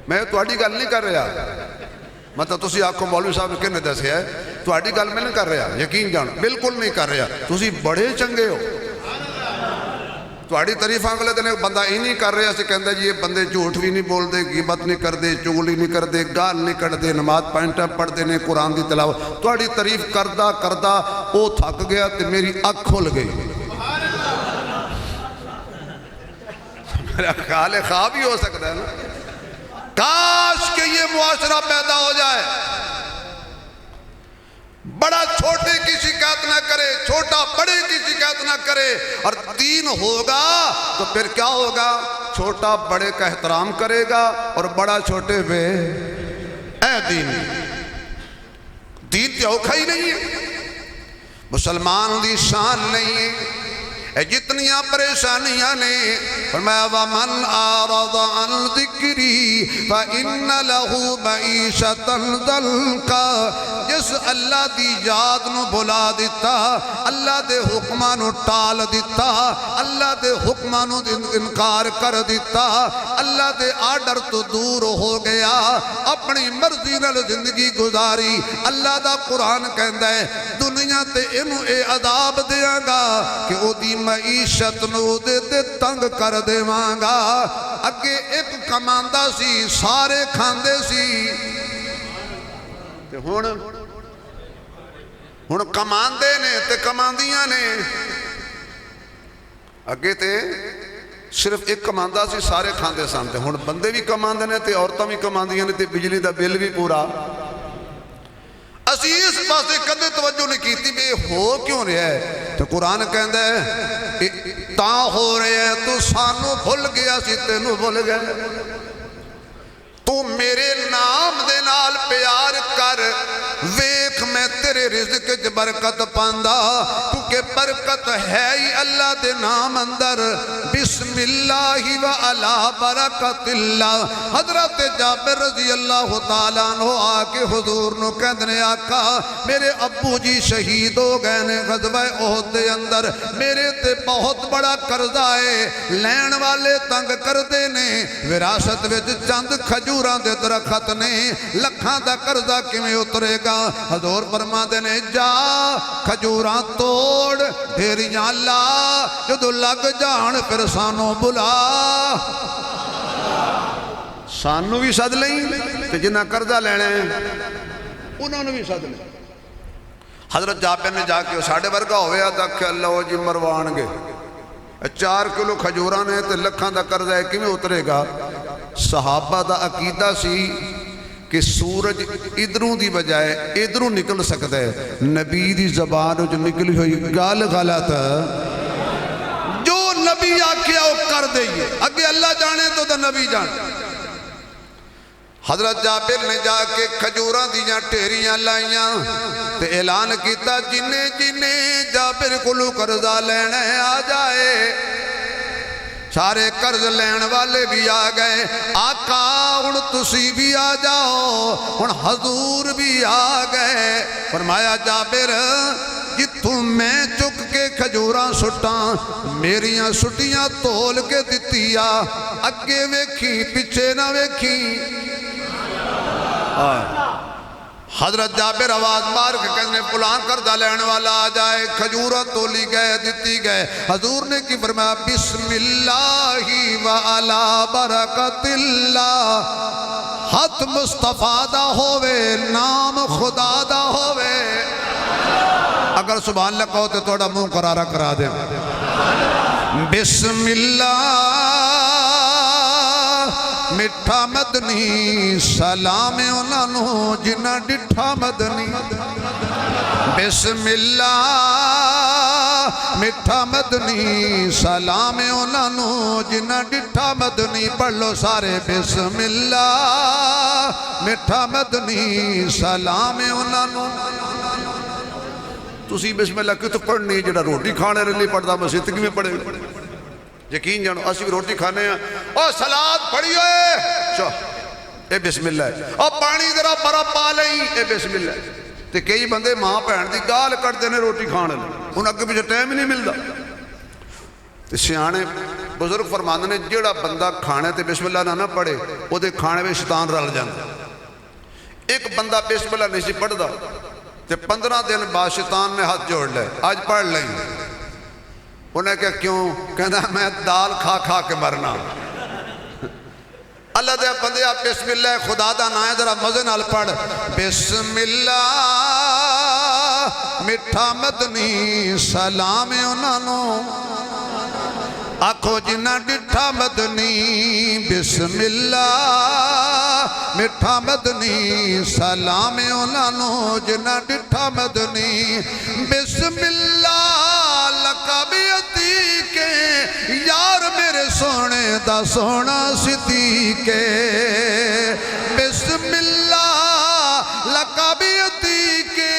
میں تواڈی گل نہیں کر رہا، مطلب تسی آکھو مولوی صاحب کنے دسیا ہے، تواڈی گل میں نہیں کر رہا، یقین جان بالکل نہیں کر رہا، تسی بڑے چنگے ہو۔ تواڈی تعریف اگلے دن بندہ ہی نہیں کر رہا، سے کہندا جی یہ بندے جھوٹ بھی نہیں بول دے، غیبت نہیں کر دے، چغلی نہیں کر دے، گال نہیں کر دے، نماز پینٹا پڑھ دے نے، قرآن دی تلاوت۔ تواڈی تعریف کردہ کردہ او تھک گیا تے میری اکھ کھل گئی۔ میرا خیال خواب ہی ہو سکتا ہے نا، کاش کہ یہ معاشرہ پیدا ہو جائے، بڑا چھوٹے کی شکایت نہ کرے، چھوٹا بڑے کی شکایت نہ کرے، اور دین ہوگا تو پھر کیا ہوگا؟ چھوٹا بڑے کا احترام کرے گا اور بڑا چھوٹے پہ اے دین تے اوکھا ہی نہیں ہے، مسلمان دی شان نہیں ہے۔ اے جتنیاں پریشانیاں نے فرمایا وَمَنْ أَعْرَضَ عَنْ ذِكْرِي فَإِنَّ لَهُ مَعِيشَةً ضَنْكًا، جس اللہ دی یاد نو بھلا دیتا، اللہ دے حکماں نو ٹال دیتا، اللہ دے حکماں نو انکار کر دیتا، اللہ دے آرڈر تو دور ہو گیا، اپنی مرضی نال زندگی گزاری۔ اللہ دا قرآن کہندا ہے دنیا تے اینو اے عذاب دیاں گا کہ او دی معیشت نو دے تنگ کر دے مانگا۔ اگے ایک کماندہ سی، سارے کھاندے سی، تے ہن کماندے نے تے کماندیاں نے۔ اگے تے صرف ایک کماندہ سی، سارے کھاندے سن، تے ہن بندے بھی کماندے نے تے عورتاں بھی کماندیاں نے تے بجلی دا بل بھی پورا۔ اسی اس پاسے کدے توجہ نہیں کیتی بے ہو کیوں رہا ہے؟ تو قرآن کہندا ہے تاں ہو رہا ہے تو سانو بھول گیا سی تینو بھول گئے، تو میرے نام دے نال پیار کر، ویکھ میں تیرے رزق چ برکت پاندا، کیونکہ برکت ہے ہی اللہ دے نام اندر۔ بسم اللہ و علی برکت اللہ۔ حضرت جابر رضی اللہ تعالیٰ عنہ آکے حضور نو کہندنے آقا میرے ابو جی شہید ہو گئے نے غزوہ احد دے اندر، میرے تے بہت بڑا قرضہ ہے، لین والے تنگ کردے نے، وراثت وچ چند کھجوراں دے درخت نے، لکھاں دا قرضہ کیویں اترے گا؟ حضور فرماندے نے جا کھجوراں توڑ، ڈھیریاں لا، جدو لگ جان پھر سانو بلا، سانو بھی سد لیں تے جنہ قرضہ لینے انہوں نے بھی سد لیں۔ حضرت جابر نے جا کے ساڑھے ورگا ہویا تک اللہ جی مروان گے، 4 کلو کھجوراں نے تے لکھاں دا قرضہ ہے کیویں اترے گا؟ صحابہ دا عقیدہ سی کہ سورج ادھروں دی بجائے ادھروں نکل سکتا ہے، نبی دی زبان جو نکلی ہوئی گال غلط، جو نبی آکھیا وہ کر دئیے، اگے اللہ جانے تو دا نبی جانے۔ حضرت جابر نے جا کے کھجوراں دیاں ٹھیریاں لائیاں تے اعلان کیتا جنہیں جنہیں جابر کلو قرضہ لینے آ جائے۔ سارے قرض لین والے بھی آ گئے، آقا ہن تسی بھی آ جاؤ، ہن حضور بھی آ گئے۔ فرمایا جابر جتوں میں چک کے کھجوراں سٹاں، میریاں سٹیاں تول کے دتیا، اگے ویکھی پیچھے نہ ویکھی۔ حضرت جابر آواز مار کے کہنے فلاں قرضہ لینے والا آ جائے، کھجورہ تولی گئے دتی گئے۔ حضور نے کی فرمایا بسم اللہ و علی برکت اللہ، ہاتھ مصطفیٰ دا ہووے، نام خدا دا ہووے۔ اگر سبحان اللہ کہو تو تھوڑا منہ قرارہ کرا دیں۔ بسم اللہ میٹھا مدنی سلام انہاں نوں جنہاں ڈٹھا مدنی بسم اللہ میٹھا مدنی سلام انہاں نوں جنہاں ڈٹھا مدنی پڑھ لو سارے بسم اللہ میٹھا مدنی سلام انہاں نوں تسی بسم اللہ کیوں تو پڑھنی جڑا روٹی کھانے رلی پڑھدا مسجد کی میں پڑھے یقین جانو اسی بھی روٹی کھانے ہیں اور سلاد پڑھی ہوئے اے بسم اللہ اور پانی ذرا برا پا لئی اے بسم اللہ تے کئی بندے ماں پہن دی گال کر دینے روٹی کھانے ان اگے پیچھے ٹائم ہی نہیں ملتا تے سیانے بزرگ فرماندے نے جڑا بندہ کھانے تے بسم اللہ نہ پڑھے وہ دے کھانے میں شیطان رل جاندے ایک بندہ بسم اللہ نہیں سی پڑھدا تے 15 دن بعد شیطان نے ہاتھ جوڑ لے آج پڑھ لیں انہیں کہا کیوں کہنا میں دال کھا کھا کے مرنا اللہ دے بندے آپ بسم اللہ خدا دا نائے ذرا مزے نال پڑھ بسم اللہ میٹھا مدنی سلام انہاں نوں آکھو جنہ ڈٹھا مدنی بسم اللہ میٹھا مدنی سلام انہاں نوں جنہ ڈٹھا مدنی بسم اللہ لقبیتی کے یار میرے سونے دا سونا صدیقے بسم اللہ لقبیتی کے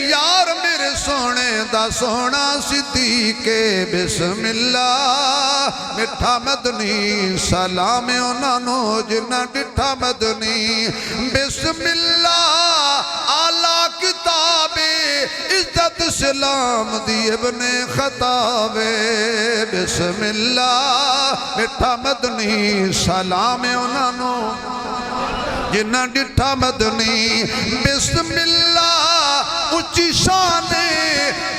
یار میرے سونے دا سونا صدیقے بسم اللہ میٹھا مدنی سلام انہاں نوں جنہ ڈٹھا مدنی بسم اللہ اعلیٰ کتاب عزت سلام دی ابن خطاب بسم اللہ میٹھا مدنی سلام انہاں نوں جنہ ڈٹھا مدنی بسم اللہ اچھی شان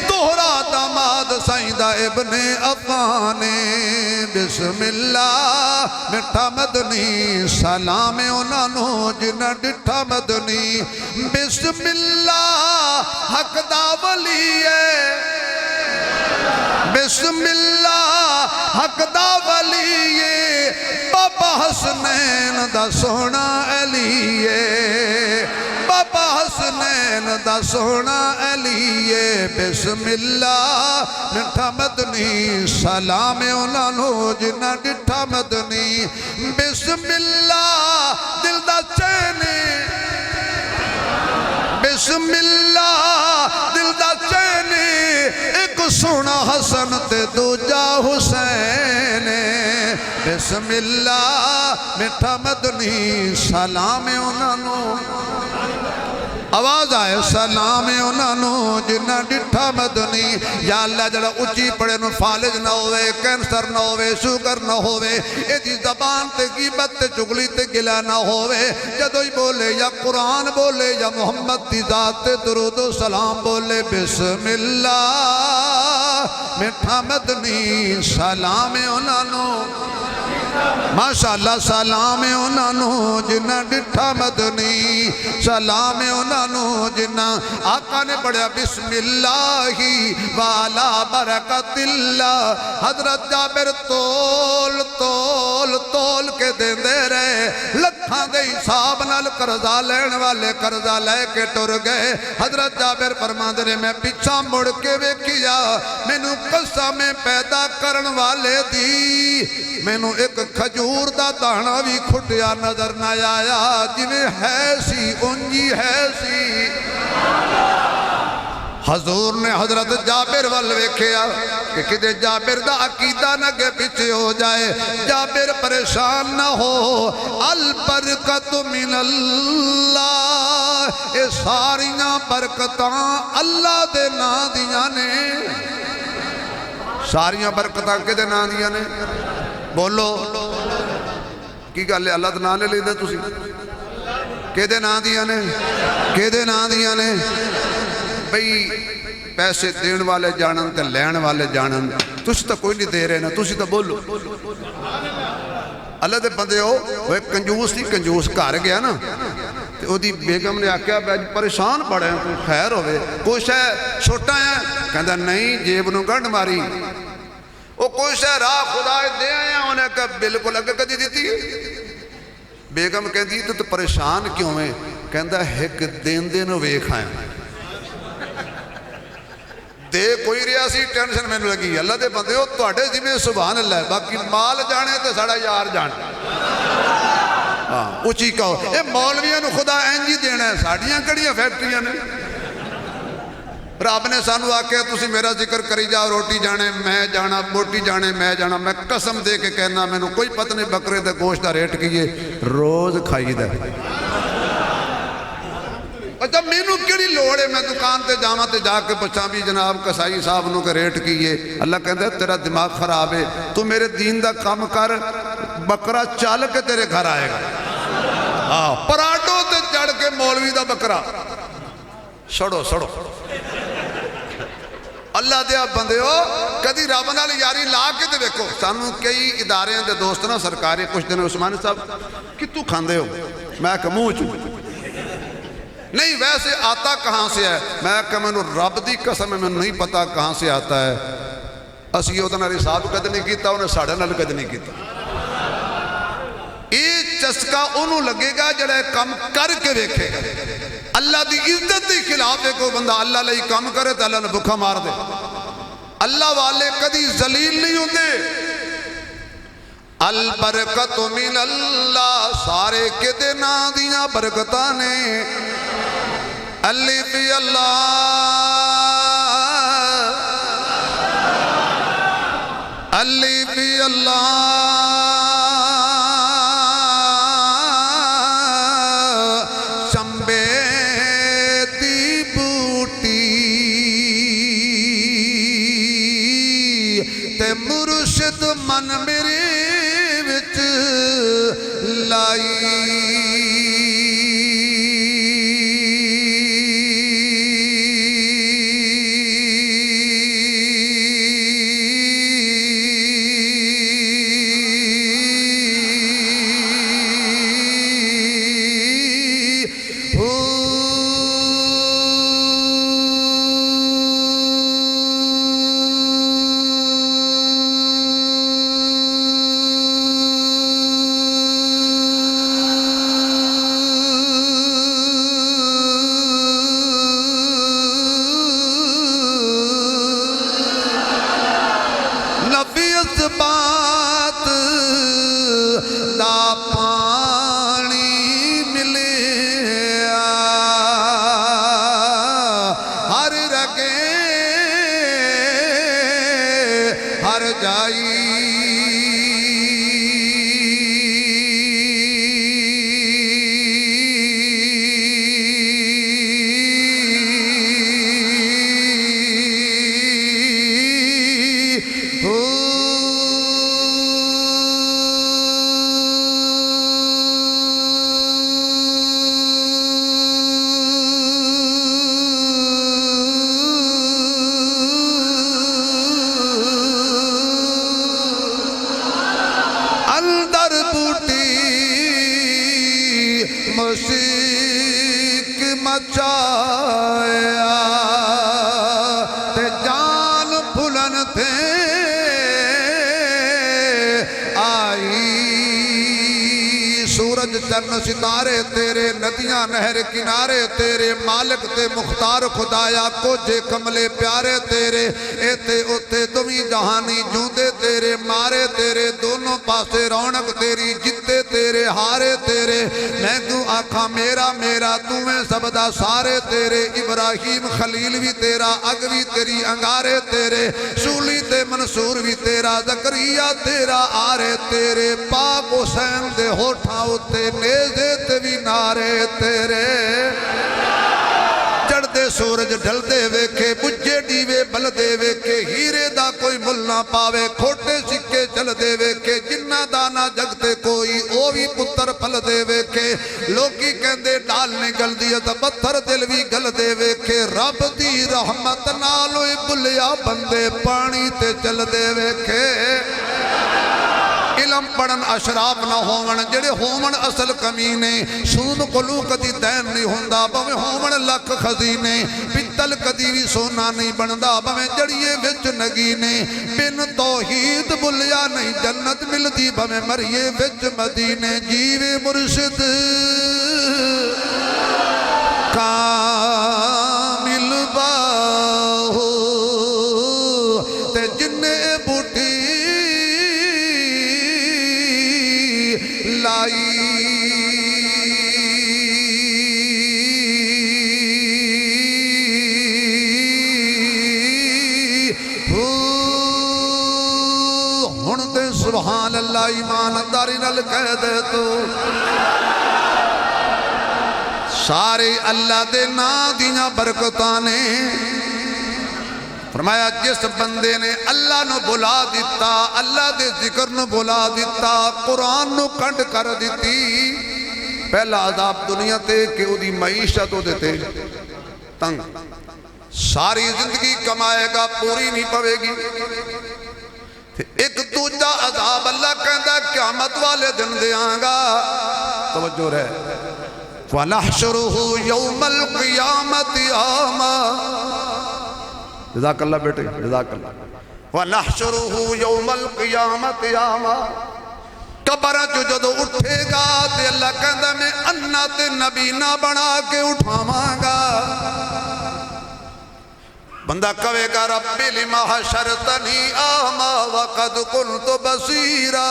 دوہرا داماد سائیدہ ابن عفان بسم اللہ میٹھا مدنی سلام انہاں نوں جنہ ڈٹھا مدنی بسم اللہ حق دا ولی ہے بسم اللہ حق دا ولی ہے بابا حسنین دا سونا علی ہے بابا حسنین دا سونا علی ہے بسم اللہ میٹھا مدنی سلام انہاں نوں جنہ ڈٹھا مدنی بسم اللہ دل دا چین بسم اللہ دل دا چین ایک سونا حسن تے دوجا حسین بسم اللہ میٹھا مدنی سلام انہاں نوں آواز آئے سلام انہاں نوں جنہ ڈٹھا مدنی یا اللہ جڑا اچھی پڑے نو فالج نہ ہوئے کینسر نہ ہوئے شوگر نہ ہوئے ایدی زبان تے غیبت تے چغلی تے گلہ نہ ہوئے جدوئی بولے یا قرآن بولے یا محمد دی ذات تے درود و سلام بولے بسم اللہ میٹھا مدنی سلام انہاں نوں ماشاءاللہ سلام انہاں نوں جنہ ڈٹھا مدنی سلام انہاں نوں جنہ آقا نے پڑھا بسم اللہ والا برکت اللہ حضرت جابر تول تول تول کے دیں دے رہے لکھاں دے حساب نال قرضہ لین والے قرضہ لے کے ٹر گئے حضرت جابر فرمان دے رہے میں پیچھا مڑ کے ویکھیا مینوں قسم پیدا کرن والے دی مینوں ایک کھجور دا دانا بھی کھٹیا نظر نہ آیا جنہیں ہے سی انجی ہے سی حضور نے حضرت جابر والویکھیا کہ کدے جابر دا عقیدہ نگے پیچھے ہو جائے جابر پریشان نہ ہو البرکت من اللہ اے ساریاں برکتاں اللہ دے نا دیاں نے ساریاں برکتاں کے دے نا دیاں نے بولو کی گل ہے اللہ دا نام لے لیندے تسی کیدے نام دیاں نے کیدے نام دیاں نے بھئی پیسے دین والے جانن تے لین والے جانن تسی تو کوئی نہیں دے رہے نا تسی تو بولو اللہ دے بندے ہو وہ ایک کنجوس تھی کنجوس گھر گیا نا تے او دی بیگم نے آکھیا پریشان پڑے ہیں کوئی خیر ہوئے کچھ ہے چھوٹا ہے کہندا نہیں جیب نو گنڈ ماری وہ کوئی شے راہ خدا دے آیا انہیں کہا بالکل اگر کدی دیتی ہے بیگم کہندی تو پریشان کیوں ہے کہندہ ایک دین دے نو ویکھ آیا دے کوئی ریاسی ٹینشن میں لگی اللہ دے بندے ہو تو اٹھے جی میں سبحان اللہ ہے باقی مال جانے تو ساڑا یار جانے اچھی کہو اے مولویاں نو خدا اینجی دینا ہے ساڑیاں کڑیاں فیکٹریاں نے رب نے سانو آکے تسی میرا ذکر کری جاؤ روٹی جانے میں جانا بوٹی جانے میں جانا میں قسم دے کے کہنا میں نو کوئی پتہ نہیں بکرے دے گوشت دا ریٹ کیے روز کھائی دے اچھا میں نو کیڑی لوڑ ہے میں دکان تے جاما تے جا کے پچھا بھی جناب کسائی صاحب نو کے ریٹ کیے اللہ کہتا ہے تیرا دماغ خراب ہے تو میرے دین دا کام کر بکرا چال کے تیرے گھر آئے گا پراٹو تے چڑھ کے مولوی دا بکرا سڑو سڑو اللہ دیا بندے ہو کدی رب نال یاری لا کے دے دیکھو سانو کئی ادارے دے دوست نا سرکاری کچھ دن عثمان صاحب کتو کھاندے ہو میں کہ منہ چوں نہیں ویسے آتا کہاں سے ہے میں کہ میں نے رب دی قسم میں نہیں پتا کہاں سے آتا ہے اسی ہوتا نہ حساب قد نہیں کیتا انہیں ساڑھے نال قد نہیں کیتا یہ چسکا انہوں لگے گا جڑے کم کر کے دیکھے گا اللہ دی عزت دی خلاف ایک بندہ اللہ لئی کام کرے تو اللہ نے بکھا مار دے اللہ والے کدی ذلیل نہیں ہوندے البرکت من اللہ سارے کے دینا دیا برکتانے الف اللہ الف اللہ شمبے دی بوٹی تے مرشد من میرے وچ لائی بات دا پانی ملے ہر رگے ہر جائی موسیق مچایا تے جان پھلن تھے آئی سورج چند ستارے تیرے ندیاں نہر کنارے تیرے مالک تے مختار خدایا کوجے کملے پیارے تیرے ایتے اتے دوی جہانی جوندے تیرے مارے تیرے دونوں پاسے رونق تیری جتے تیرے ہارے تیرے میں تو آنکھاں میرا میرا تمہیں سبدا سارے تیرے ابراہیم خلیل بھی تیرا اگوی تیری انگارے تیرے سولی تے منصور بھی تیرا زکریہ تیرا آرے تیرے پاک حسین دے ہوٹھاں اتے نیزے تے بھی نارے تیرے چڑھتے سورج ڈھلتے ویکھے بجھے ڈیوے بلدے ویکھے ہیرے دا کوئی مل نہ پاوے کھوٹے سکے چلدے ویکھے جنہ دانا جگتے کوئی او بھی پتر پلدے ویکھے لوگی کہندے ڈال نے گل دیا تا پتھر دل بھی گل دے ویکھے رب دی رحمت نالوئی بلیا بندے پانی تے چل دے ویکھے علم پڑھن اشراف نہ ہون جڑے ہون اصل کمینے سود کلو کدی دین نہیں ہوندا بھویں ہون لکھ خزینے پتل کدی بھی سونا نہیں بندا بھویں جڑیے وچ نگینے بن توحید بلیا نہیں جنت ملدی بھویں مریے وچ مدینے جیوے مرشد کامل باہو تے جنے بوٹی لائی ہن تے سبحان اللہ ایمان داری نال کہہ دے تو سارے اللہ دے نا دیاں برکتانے فرمایا جس بندے نے اللہ نو بلا دیتا اللہ دے ذکر نو بلا دیتا قرآن نو کنڈ کر دیتی پہلا عذاب دنیا تے کہ او دی معیشت ہو دیتے تنگ ساری زندگی کمائے گا پوری نہیں پوے گی ایک دوجہ عذاب اللہ کہندا قیامت والے دن دے آنگا توجہ رہے وَنَحْشُرُهُ يَوْمَ الْقِيَامَةِ آمَا جزاک اللہ بیٹے جزاک اللہ وَنَحْشُرُهُ يَوْمَ الْقِيَامَةِ آمَا قبر جو جدو اٹھے گا تے اللہ کہندا میں انہ تے نبینا بنا کے اٹھاواں گا بندہ کہے گا ربی لما حشرتنی آما وقد کنت بصیرا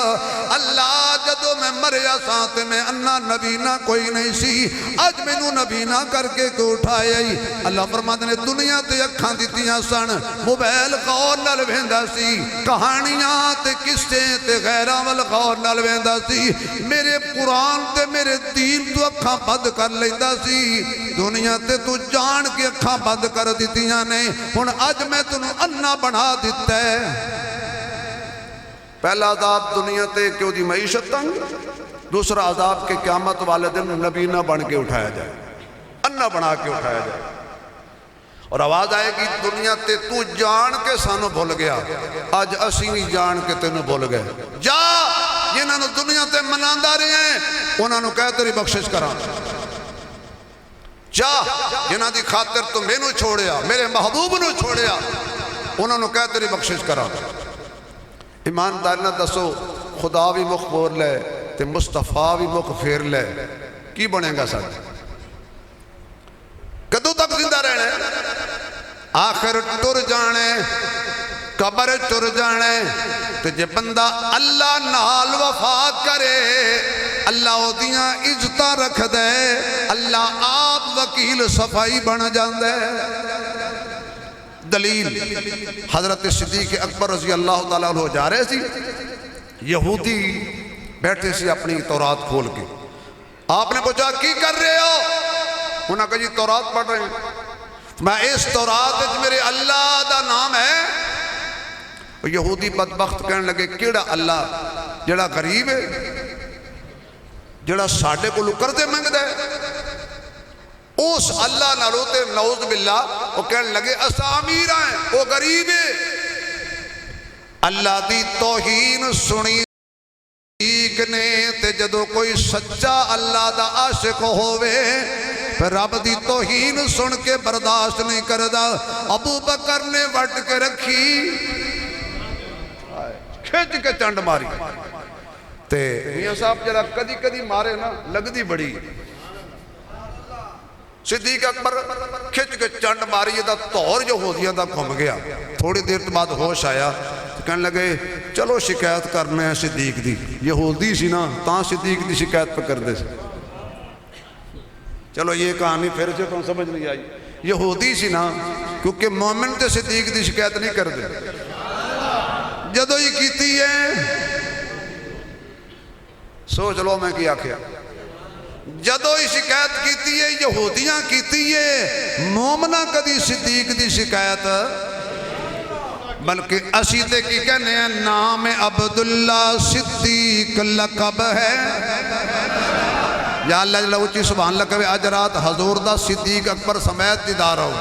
اللہ جدو میں مریا ساتھ میں انہ نبینا کوئی نہیں سی آج میں نو نبینا کر کے کو اٹھایا ہی اللہ فرماتے نے دنیا تے اکھاں دیتیاں سن موبائل غور نال ویندا سی کہانیاں تے قصے تے غیراں ول غور نال ویندا سی میرے قرآن تے میرے دین تو اکھاں بند کر لیندا سی دنیا تے تو جان کے اکھاں بند کر دیتیاں نے ہن اج میں تنوں انا بنا دیتا ہے پہلا عذاب دنیا تے کہ وہ دی معیشت تنگ دوسرا عذاب کے قیامت والے دن نبی نہ بن کے اٹھایا جائے انا بنا کے اٹھایا جائے اور آواز آئے گی دنیا تے تو جان کے سانو بھول گیا آج اسی نہیں جان کے تینوں بھول گئے جا جنہاں نو دنیا تے مناندہ رہے ہیں انہاں نو کہہ تیری بخشش کرا جا جنہاں دی خاطر تو میں نو چھوڑیا میرے محبوب نو چھوڑیا انہوں نے کہہ تیری بخشش کرا ایماندار نہ دسو خدا بھی مخ بول لے تے مصطفیٰ بھی مخ پھیر لے کی بنے گا ساتھ کدو تک زندہ رہنے آخر ٹر جانے قبر ٹر جانے تو جے بندہ اللہ نال وفا کرے اللہ دیاں عزتاں رکھ دے اللہ آپ وکیل صفائی بن جاندے دلیل حضرت صدیق اکبر رضی اللہ تعالیٰ عنہ جا رہے سی یہودی بیٹھے سی اپنی تورات کھول کے آپ نے پوچھا کی کر رہے ہو انہوں نے کہا جی تورات پڑھ رہے ہیں میں اس تورات میرے اللہ دا نام ہے یہودی بدبخت کہنے لگے کیڑا اللہ جڑا غریب ہے جڑا ساڑھے کو لکر دے منگ دے اس اللہ نہ روتے نعوذ باللہ وہ کہنے لگے اسا امیر ہیں وہ غریب ہے اللہ دی توہین سنی نے تے جدو کوئی سچا اللہ دا عاشق ہوئے پھر رب دی توہین سن کے برداشت نہیں کردہ ابو بکر نے وٹ کے رکھی کھچ کے چنڈ ماری تے میاں صاحب جرا کدی کدی مارے نا لگ دی بڑی صدیق اکبر کھچ کے چنڈ ماری دا طور جو ہو دیا دا کھم گیا تھوڑی دیر بعد ہوش آیا کہنے لگے چلو شکایت کرنے ہیں صدیق دی یہودی سی نا تاں صدیق دی شکایت پہ کر دے سے چلو یہ کہانی پھر سے تو سمجھ نہیں آئی یہودی سی نا کیونکہ مومن تے صدیق دی شکایت نہیں کر دے جدو یہ کیتی ہے سوچ لو میں کیا کیا جدو یہ شکایت کیتی ہے یہودیاں کیتی ہے مومنہ کدی صدیق دی شکایت بلکہ اسی تے کی کہنے ہیں نام عبداللہ صدیق لقب ہے یا اللہ جلہ اچھی سبحان اللہ کہے آج رات حضور دا صدیق اکبر سمیت دیدار ہو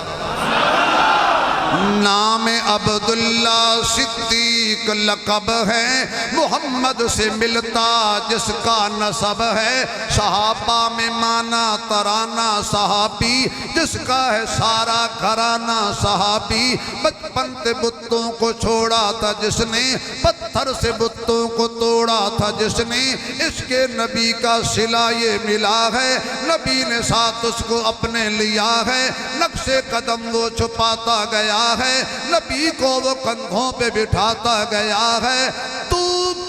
نام عبداللہ صدیق صدیق لقب ہے، محمد سے ملتا جس کا نسب ہے، صحابہ میں مانا ترانہ صحابی، جس کا ہے سارا گھرانہ صحابی، بچپن سے بتوں کو چھوڑا تھا جس نے، پتھر سے بتوں کو توڑا تھا جس نے، اس کے نبی کا صلہ یہ ملا ہے، نبی نے ساتھ اس کو اپنے لیا ہے، نقش قدم وہ چھپاتا گیا ہے، نبی کو وہ کندھوں پہ بٹھاتا گیا ہے، تو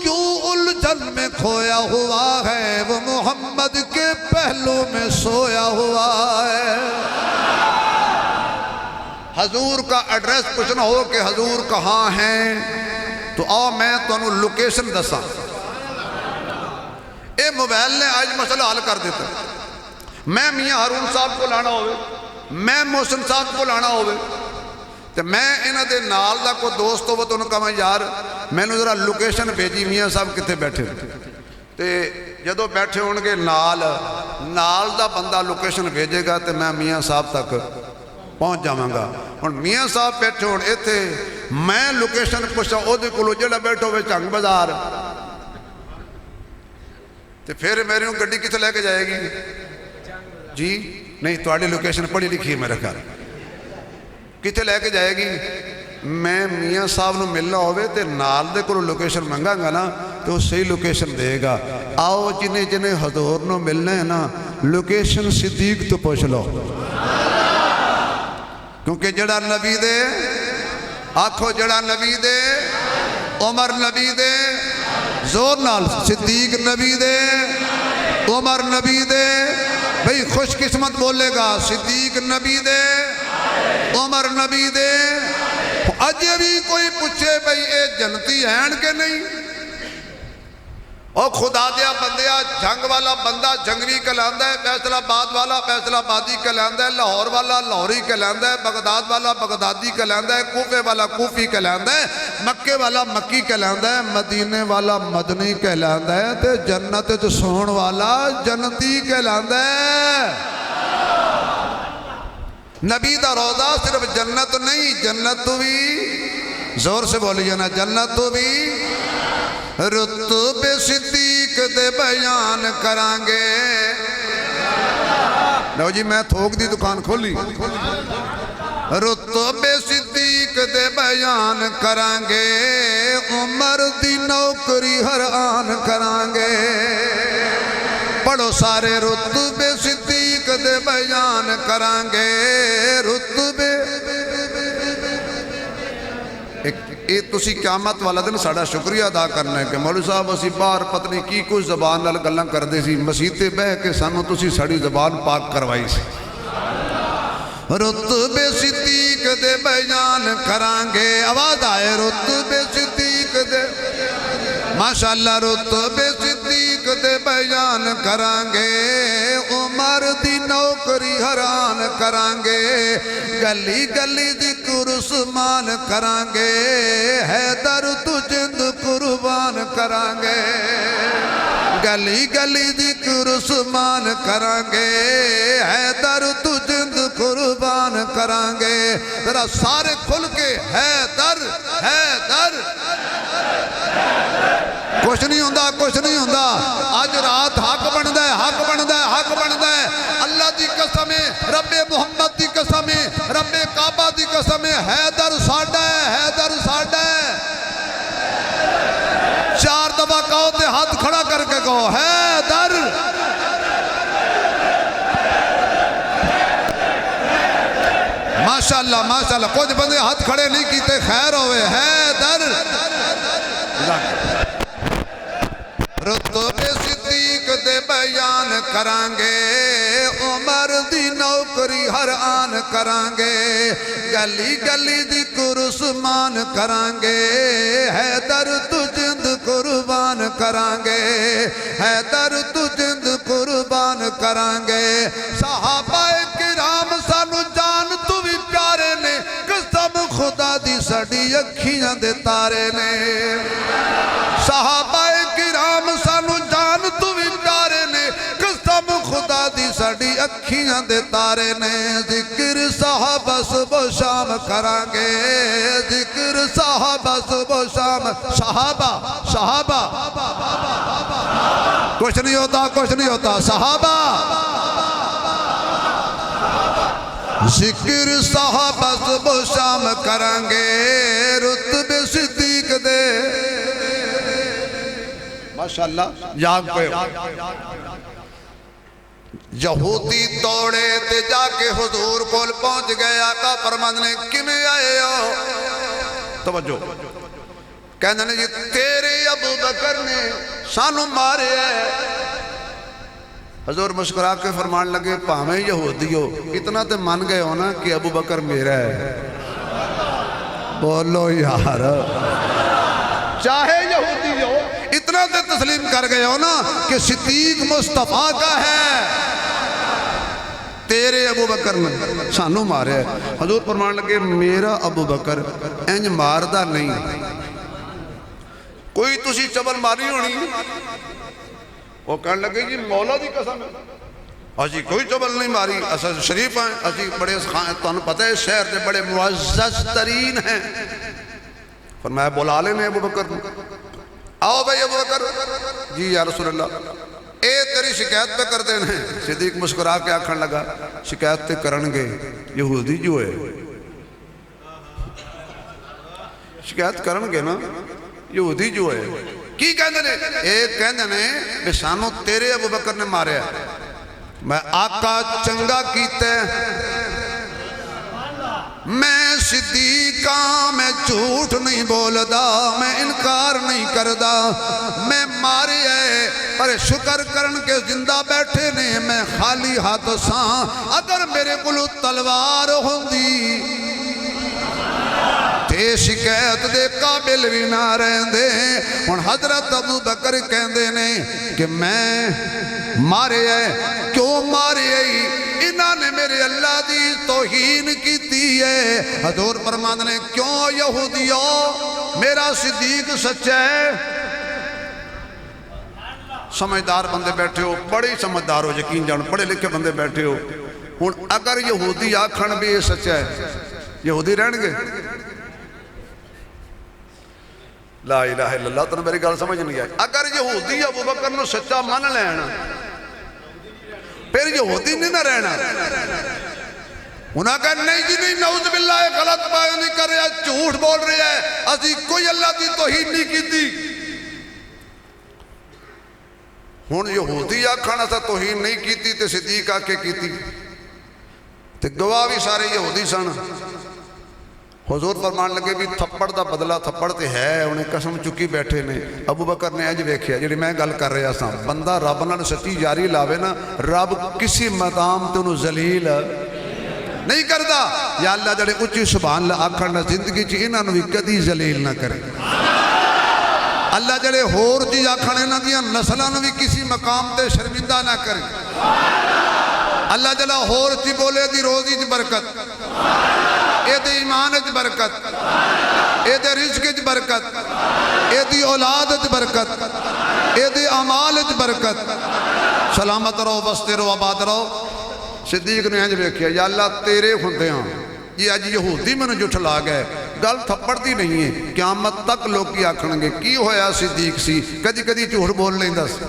کیوں الجھن میں کھویا ہوا ہے، وہ محمد کے پہلو میں سویا ہوا ہے۔ حضور کا ایڈریس پوچھنا ہو کہ حضور کہاں ہیں تو آؤ میں تو انہوں لوکیشن دسا، اے موبائل نے آج مسئلہ حل کر دیتا۔ میں میاں ہارون صاحب کو لانا ہوئے، میں محسن صاحب کو لانا ہوئے تو میں انہاں دے نال دا کوئی دوست ہوئے تو انہوں کہا میں یار میں نے ذرا لوکیشن بھیجی میاں صاحب کتے بیٹھے تے جدو بیٹھے ہونگے نال دا بندہ لوکیشن بھیجے گا تو میں میاں صاحب تک پہنچ جاواں گا۔ اور میاں صاحب بیٹھے ہون ایتھے میں لوکیشن پوچھا او دے کولو جڑا بیٹھو ہوئے چنگ بازار تو پھر میرے ہوں گڈی کتے لے کے جائے گی جی نہیں تواڈی لوکیشن پڑھی لکھی ہے میرے خیال کتے لے کے جائے گی۔ میں میاں صاحب نو ملنا ہوئے تے نال دے کولو لوکیشن منگا گا نا تو صحیح لوکیشن دے گا۔ آؤ جنہیں جنہیں حضور نو ملنا ہے نا لوکیشن صدیق تو پوچھ لو، کیونکہ جڑا نبی دے آکھو جڑا نبی دے، عمر نبی دے، زور نال صدیق نبی دے، عمر نبی دے، بھئی خوش قسمت بولے گا صدیق نبی دے، عمر نبی دے۔ اجے بھی کوئی پوچھے بھئی اے جنتی ہیں کہ نہیں، اور خدا دیا بندیا جنگ والا بندہ جنگوی کہلاندہ ہے، فیصلہ آباد والا فیصلہ آبادی کہلاندہ ہے، لاہور والا لاہوری کہلاندہ ہے، بغداد والا بغدادی کہلاندہ ہے، کوفے والا کوفی کہلاندہ ہے، مکے والا مکی کہلاندہ ہے، مدینے والا مدنی کہلاندہ ہے، تے جنت جو سون والا جنتی کہلاندہ ہے۔ نبی دا روضہ صرف جنت نہیں، جنت بھی زور سے بولیے نا، جنت بھی رتب صدیق دے بیان کرانگے۔ نو جی میں تھوک دی دکان کھولی، رتب صدیق دے بیان کرانگے، عمر دی نوکری ہر آن کرانگے۔ پڑھو سارے رتب صدیق دے بیان کرانگے، رتب تسی قیامت والا دن ساڑا شکریہ ادا کرنا ہے کہ مولوی صاحب اسی باہر پتنی کی کچھ زبان نال گلاں کر دے سی، مسیتے بہ کے سانو تسی ساڑی زبان پاک کروائی سی۔ رتب صدیق دے بیان کرانگے، آواز آئے رتب صدیق دے، ماشاءاللہ رتب صدیق دے بیان کرانگے، عمر دی نوکری حران کرانگے، گلی گلی ذکر عثمان کرانگے، حیدر تو جند قربان کرانگے، گلی گلی ذکر عثمان کرانگے، حیدر تو جند قربان کرانگے۔ ذرا سارے کھل کے حیدر حیدر، کچھ نہیں ہوندہ کچھ نہیں ہوندہ، آج رات حق بندہ ہے حق بندہ ہے حق بندہ ہے۔ اللہ دی قسم ہے، رب محمد دی قسم ہے، رب کعبہ دی قسم ہے، حیدر ساڑھا ہے حیدر ساڑھا ہے۔ چار دفعہ کہو تے ہاتھ کھڑا کر کے کہو حیدر۔ ماشاءاللہ ماشاءاللہ، کچھ بندے ہاتھ کھڑے نہیں کیتے، خیر ہوئے، حیدر۔ رتب صدیق دے بیان کرانگے، عمر دی نوکری ہر آن کرانگے، گلی گلی ذکر عثمان کرانگے، حیدر تو جند قربان کرانگے، حیدر تو جند قربان کرانگے۔ صحابہ کرام سانو جان تو بھی پیارے نے، قسم خدا دی ساڑی اکھیاں دے تارے نے۔ صحابہ کرام سانو جان تو بھی پیارے نے، قسم خدا دی ساڑی ساڑی اکھیاں دے تارے نے ذکر صحابہ صبح شام کرانگے ذکر صحابہ صبح شام صحابہ کچھ نہیں ہوتا صحابہ ذکر صحابہ صبح شام کرانگے رتبے صدیق دے ماشاءاللہ جاگ پہ یہودی دوڑے تے جا کے حضور کول پہنچ گئے آقا فرماندے کیویں آئے ہو توجہ کہندے جی تیرے ابو بکر نے سانو مارے ہے حضور مسکرا کے فرمان لگے پاویں یہودی ہو اتنا تے مان گئے ہو نا کہ ابو بکر میرا ہے بولو یار چاہے یہودی ہو اتنا تے تسلیم کر گئے ہو نا کہ صدیق مصطفیٰ کا ہے تیرے ابو بکر نے سانو مارے ہے حضور فرمان لگے میرا ابو بکر انج ماردہ نہیں کوئی تسی چبل ماری ہونی وہ کہنے لگے جی مولا دی قسم ہے اجی کوئی چبل نہیں ماری اصل شریف ہیں اجی بڑے تو پتہ ہے شہر دے بڑے معزز ترین ہیں فرمایا بلا لینے ابو بکر آؤ بھائی ابو بکر جی یا رسول اللہ اے تیری شکایت پہ کر دینے صدیق مسکرا کے آکھن لگا شکایت پہ کرنگے یہودی جو ہے شکایت کرنگے نا یہودی جو ہے کی کہندے نے ایک کہندے نے بے سانو تیرے ابو بکر نے مارے ہے میں آقا چنگا کیتے میں صدیقاں میں جھوٹ نہیں بولدا میں انکار نہیں کردا میں مارے ہے پر شکر کرن کے زندہ بیٹھے نے میں خالی ہاتھ ساں اگر میرے کلو تلوار ہوندی تے شکایت دے قابل بھی نہ رہندے ہن حضرت ابو بکر کہندے نے کہ میں مارے ہے کیوں مارے ہے انہاں نے میرے اللہ دی توہین کیتی ہے حضور فرماندے نے کیوں یہودیو میرا صدیق سچا ہے سمجھدار بندے بیٹھے ہو بڑے سمجھدار ہو یقین جان پڑھے لکھے بندے بیٹھے ہو ہن اگر یہودی آکھن بھی یہ سچا ہے یہودی رہن گے لا الہ الا اللہ تو میری گل سمجھ نہیں آئی اگر یہودی ابو بکر نو سچا مان لینا پھر یہودی نہیں نہ رہنا انہاں کہا نہیں جی نہیں نعوذ باللہ غلط بات نہیں کر رہا جھوٹ بول رہا ہے اسی کوئی اللہ دی توہین نہیں کی تھی ہن یہودی آکھنا تھا توہین نہیں کی تھی تے صدیق آ کے کی تھی تے گواہ بھی سارے یہودی سن حضور فرمان لگے بھی تھپڑ دا بدلہ تھپڑ تے ہے انہیں قسم چکی بیٹھے نے ابو بکر نے اج ویکھیا جڑی میں گل کر رہا سا بندہ رب نال سچی جاری لاوے نا رب کسی مقام تے انہوں ذلیل نہیں کردا یا اللہ جڑے اچھی سبحان اللہ آکھن نہ زندگی چ انہاں نوں وی کدی ذلیل نہ کرے اللہ جڑے ہور چیز آکھن انہاں دیاں نسلاں نوں وی کسی مقام تے شرمندہ نہ کرے اللہ جڑا ہور چی بولے دی روزی دی برکت اے دے ایمان اچ برکت اے دے رزق اچ برکت اے دی اولاد اچ برکت اے دے اعمال اچ برکت سلامت رہو بستے رہو آباد رہو صدیق نے انج ویکھیا یا اللہ تیرے ہوندیاں یہ اج یہودی مینوں جھٹلا گئے گل تھپڑتی نہیں ہے قیامت تک لوگ کی آکھن گے کی ہویا صدیق سی کدی کدی جھوٹ بول لیندا سی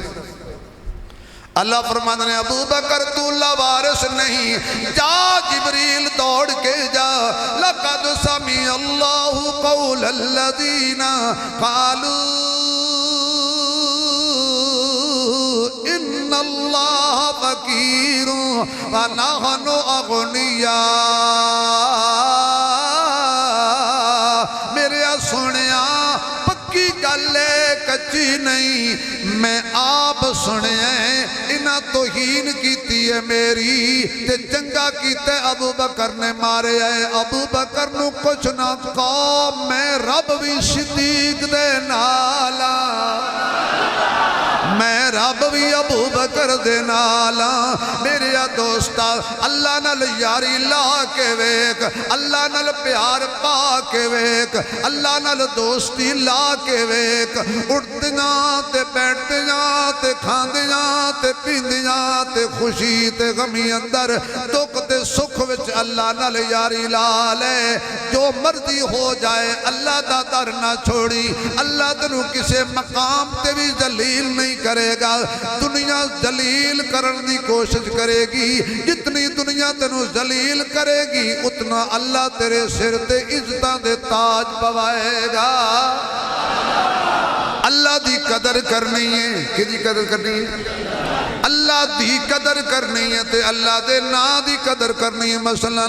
اللہ فرماتے ہیں ابو بکر تو لوارث نہیں جا جبریل دوڑ کے جا لقد سمع اللہ قول الذین قالوا ان اللہ فقیر ونحن اغنیاء میرے سنیا پکی گلے کچی نہیں میں آپ سنے ہیں انہاں توہین کیتی ہے میری تے چنگا کیتے ابو بکر نے مارے ہے ابو بکر نو کچھ نہ کہو میں رب بھی صدیق دے نالا میں رب بھی ابو بکر دے نالا میرے دوستا اللہ نال یاری لا کے ویک اللہ نال پیار پا کے ویک اللہ نال دوستی لا کے ویک اٹھدیاں تے بیٹھدیاں تے کھاندیاں تے پیندیاں تے خوشی تے غمی اندر دکھ تے سکھ وچ اللہ نال یاری لا لے جو مرضی ہو جائے اللہ دا در نہ چھوڑی اللہ تنو کسے مقام تے بھی ذلیل نہیں کرے گا دنیا ذلیل کرن دی کوشش کرے گی جتنی دنیا تنو ذلیل کرے گی اتنا اللہ تیرے سر تے عزتاں دے تاج پوائے گا اللہ دی قدر کرنی ہے کہ دی قدر کرنی ہے اللہ دی قدر کرنی ہے تے اللہ دے نا دی قدر کرنی ہے مثلا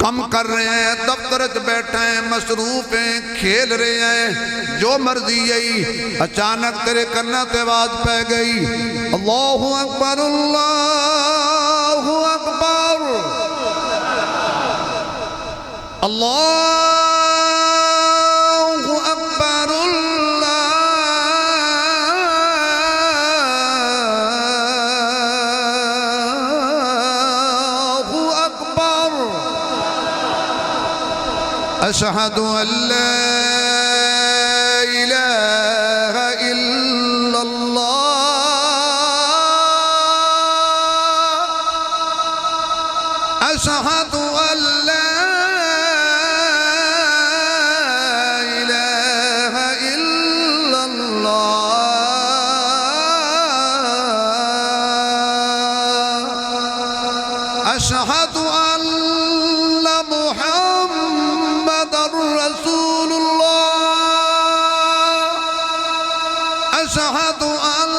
کم کر رہے ہیں دفترت بیٹھے ہیں مصروف ہیں کھیل رہے ہیں جو مرضی یہی اچانک تیرے کرنا تے آواز پہ گئی اللہ اکبر اللہ اکبر اللہ اکبر أشهد أن لا إله إلا الله أشهد أن لا إله إلا الله أشهد أن محمد رسول الله أشهد أن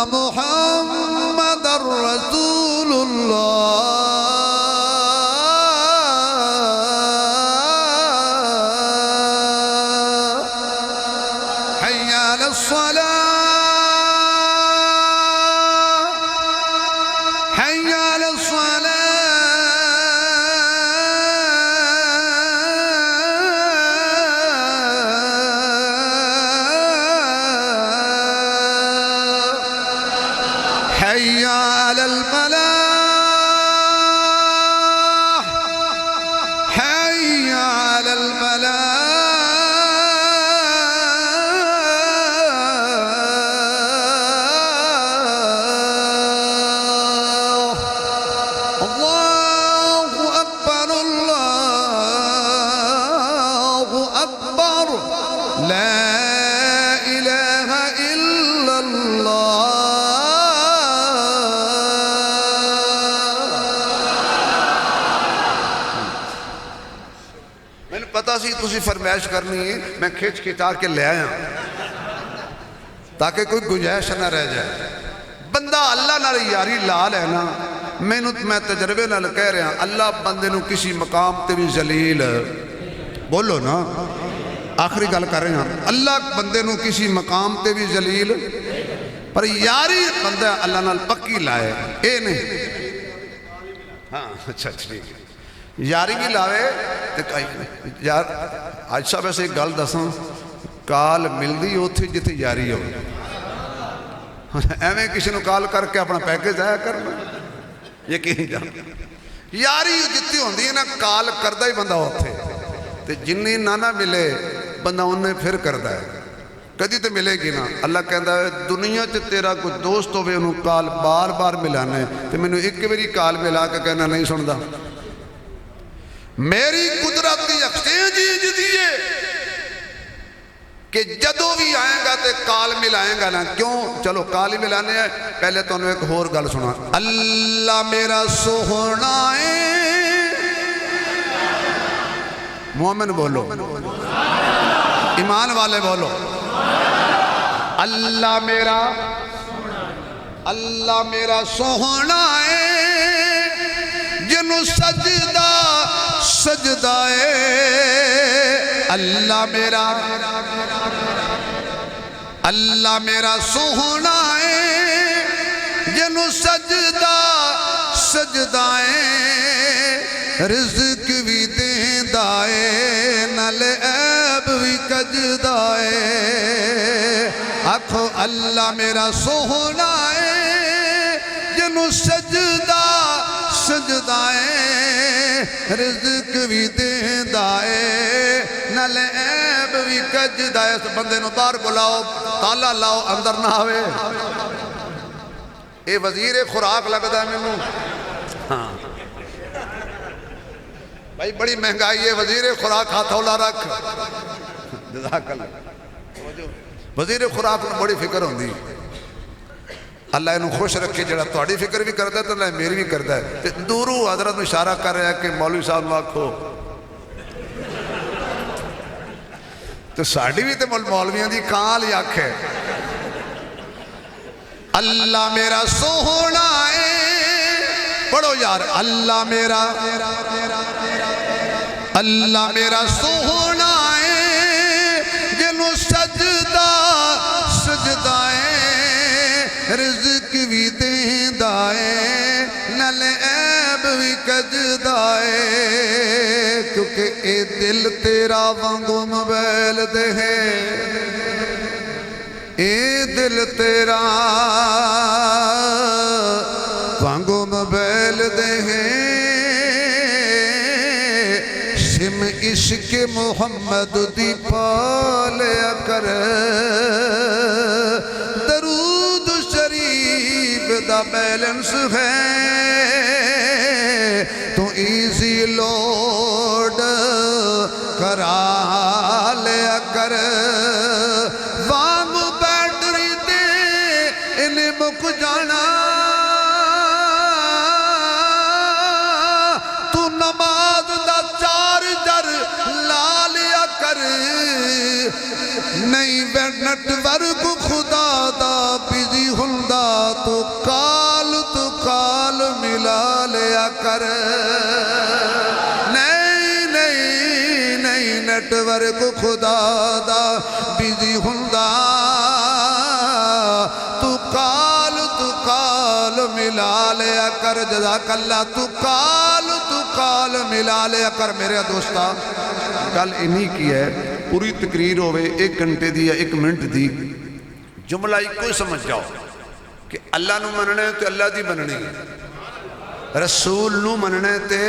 محمد رسول الله حي على الصلاة حي على الصلاة حي على الفلاح حي على الفلاح الله أكبر الله أكبر لا إله إلا الله میں نے پتا سی تسی فرمائش کرنی ہے میں کھچ کھچا کے لے آیا تاکہ کوئی گنجائش نہ رہ جائے بندہ اللہ نال یاری لا لینا میں تجربے نال کہہ رہا اللہ بندے نو کسی مقام تے بھی ذلیل بولو نا آخری گل کر رہے ہیں اللہ بندے نو کسی مقام تے بھی ذلیل پر یاری بندہ اللہ نال پکی لائے اے نہیں ہاں اچھا ٹھیک ہے یاری بھی لاوے یار آج صاحب ایسے ایک گل دساں کال ملدی اوتھے جتھے یاری ہو ایویں کسی نو کال کر کے اپنا پیکج آیا کرنا یہ کہیں جان یاری جتنی ہوندی ہے نا کال کردہ ہی بندہ اوتھے تے جنی نانا ملے بندہ انہیں پھر کردہ ہے کدی تے ملے گی نا اللہ کہندہ ہے دنیا تے تیرا کوئی دوست ہوئے انہوں کال بار بار ملانے تے میں نے ایک باری کال ملا کے کہنا نہیں سندہ میری قدرت دی ایکسچینج ہی دیئے کہ جدو بھی آئیں گا تے کال ملائیں گا نا کیوں چلو کال ہی ملانے ہیں پہلے تو انہوں ایک اور گل سنا اللہ میرا سوہنا ہے مومن بولو ایمان والے بولو اللہ میرا سوہنا ہے جنو سجدہ ہے اللہ میرا سوہنا ہے جنو سجدہ ہے رزق بھی دیندہ ہے نال عیب بھی کجدہ ہے آکھو اللہ میرا سوہنا ہے جنوں سجدہ سجدہ ہے رزق بھی دیندہ ہے نال عیب بھی کجدہ ہے. اس بندے نو باہر بلاؤ تالا لاؤ اندر نہ آوے. اے وزیر خوراک لگدا ہے مینوں. ہاں بھائی بڑی مہنگائی ہے وزیر خوراک ہاتھولا رکھ. جزاک اللہ. وزیر خوراک نو بڑی فکر ہوندی اللہ انہوں خوش رکھے جڑا تہاڈی فکر بھی کردا ہے تے اللہ میری بھی کردا ہے. تے دوروں حضرت میں اشارہ کر رہا ہے کہ مولوی صاحب نو آکھو تو ساڈی بھی تے مولویاں دی کال ہی آکھ ہے. اللہ میرا سوہنا ہے پڑھو یار اللہ میرا سوہنا ہے جنوں سجدہ سجدہ ہے رزق بھی دیندہ ہے نال عیب بھی کجدہ ہے. کیونکہ اے دل تیرا وانگو موبائل دے ہے اے دل تیرا وانگو موبائل دے ہے سم عشق محمد دی پالیا کر درود شریف دا بیلنس ہے تو ایزی لوڈ کرا لیا کر وام بیٹری دے انہیں مک جانا تو نماز دا چارجر لا لیا کر نہیں نیٹ ورک خدا دا بیزی ہندہ تو کال ملا لیا کر. نہیں نیٹ ورک خدا دا بیزی ہندہ تو کال ملا لیا کر. جزاک اللہ. تو کال ملا لیا کر. میرے دوستا کل انہی کی ہے پوری تقریر ہوئے 1 گھنٹے دی یا 1 منٹ دی جملہ ایک کوئی سمجھ جاؤ کہ اللہ نو مننے تو اللہ دی مننی ہے رسول نو مننے تے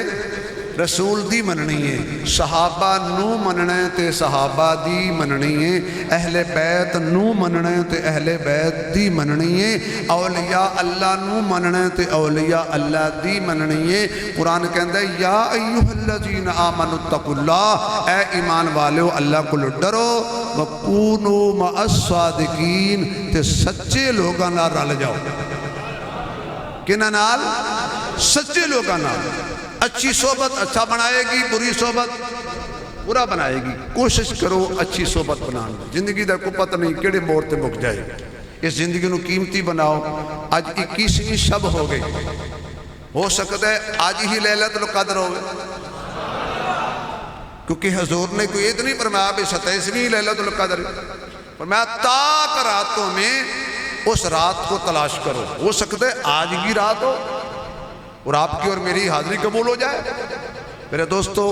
رسول دی مننی ہے صحابہ نو مننے تے صحابہ دی مننی ہے اہل بیت نو مننے تے اہل بیت دی مننی ہے اولیاء اللہ نو مننے تے اولیاء اللہ دی مننی ہے. قرآن کہندہ ہے یا ایوہ الذین آمنوا اتقوا اللہ اے ایمان والو اللہ کو ڈرو وکونوا مع الصادقین تے سچے لوگاں نال رل جاؤ. کنہاں نال؟ سچے لوگاں نال. اچھی صحبت اچھا بنائے گی بری صحبت برا بنائے گی. کوشش کرو اچھی صحبت بنانا. زندگی دا کو پتہ نہیں کیڑے موڑ تے مک جائے. اس زندگی نو قیمتی بناؤ. آج 21ویں شب ہو گئی ہو سکتا ہے آج ہی لیلۃ القدر ہوئے کیونکہ حضور نے کوئی عید نہیں فرمایا بھی 27ویں لیلۃ القدر فرمایا تاک راتوں میں اس رات کو تلاش کرو. ہو سکتا ہے آج کی رات ہو اور آپ کی اور میری حاضری قبول ہو جائے. میرے دوستو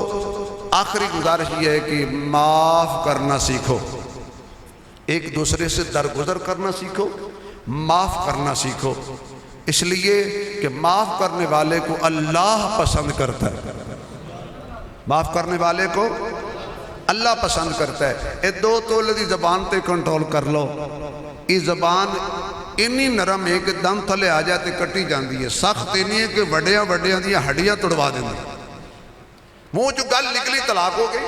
آخری گزارش یہ ہے کہ معاف کرنا سیکھو. ایک دوسرے سے درگزر کرنا سیکھو. معاف کرنا سیکھو. اس لیے کہ معاف کرنے والے کو اللہ پسند کرتا ہے. معاف کرنے والے کو اللہ پسند کرتا ہے. اے 2 تولے دی زبان تے کنٹرول کر لو. یہ زبان انی نرم ہے کہ دم تھلے آ جاتے کٹی جاندی ہے. سخت نہیں ہے کہ وڈیاں دیا ہڈیاں توڑوا دیں. منہ جو گل نکلی طلاق ہو گئی.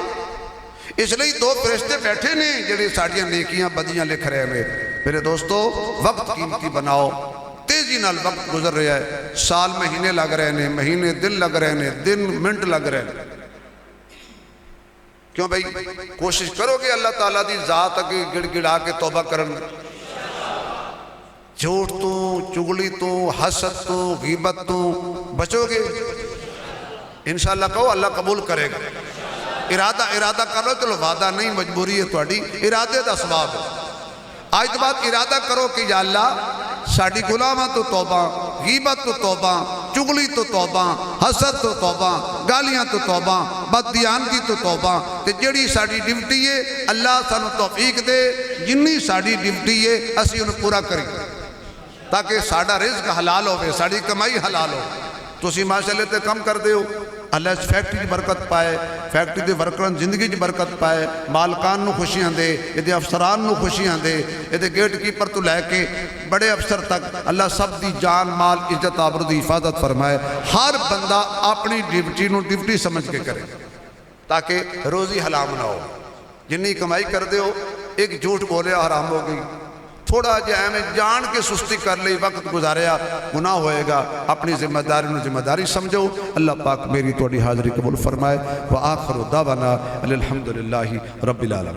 اس لیے 2 فرشتے بیٹھے نہیں جڑے ساڑیاں نیکیاں بدیاں لکھ رہے ہیں. میرے دوستو وقت قیمتی بناؤ. تیزی نال وقت گزر رہا ہے. سال مہینے لگ رہے ہیں مہینے دن لگ رہے ہیں دن منٹ لگ رہے ہیں. کیوں بھائی کوشش کرو کہ اللہ تعالیٰ دی ذات اگے گڑ گڑا کے توبہ کرن. جھوٹ تو چگلی تو حسد تو غیبت تو بچو گے انشاءاللہ. کہو اللہ قبول کرے گا. ارادہ کر لو. چلو وعدہ نہیں مجبوری ہے تھوڑی. ارادے دا ثواب ہے. آج تو بات ارادہ کرو کہ یا اللہ ساڑی غلاماں تو توبہ غیبت تو توبہ، چغلی تو توبہ، حسد تو توبہ، گالیاں تو توبہ، بددیانتی تو توبہ۔ تے جڑی ساڑی ڈیوٹی ہے اللہ سانو توفیق دے جنی ساڑی ڈیوٹی ہے اسی انہوں پورا کریں تاکہ ساڑا رزق حلال ہوئے، ساڑی کمائی حلال ہو۔ تو اسی ماشاءاللہ تے کم کر دے ہو، اللہ اس فیکٹری کی برکت پائے، فیکٹری دے ورکران زندگی کی برکت پائے، مالکان نو خوشیاں دے، یہ افسران نو خوشیاں دے، یہ گیٹ کیپر تو لے کے بڑے افسر تک اللہ سب دی جان مال عزت آبرو دی حفاظت فرمائے۔ ہر بندہ اپنی ڈیوٹی نو ڈیوٹی سمجھ کے کرے تاکہ روزی حرام نہ ہو۔ جنی کمائی کر دے ہو، ایک جھوٹ بولے حرام ہو گئی، تھوڑا جہاں میں جان کے سستی کر لی، وقت گزاریا، گناہ ہوئے گا۔ اپنی ذمہ داری نو ذمہ داری سمجھو۔ اللہ پاک میری توڑی حاضری قبول فرمائے۔ وآخر دعوانا الحمدللہ رب العالمین۔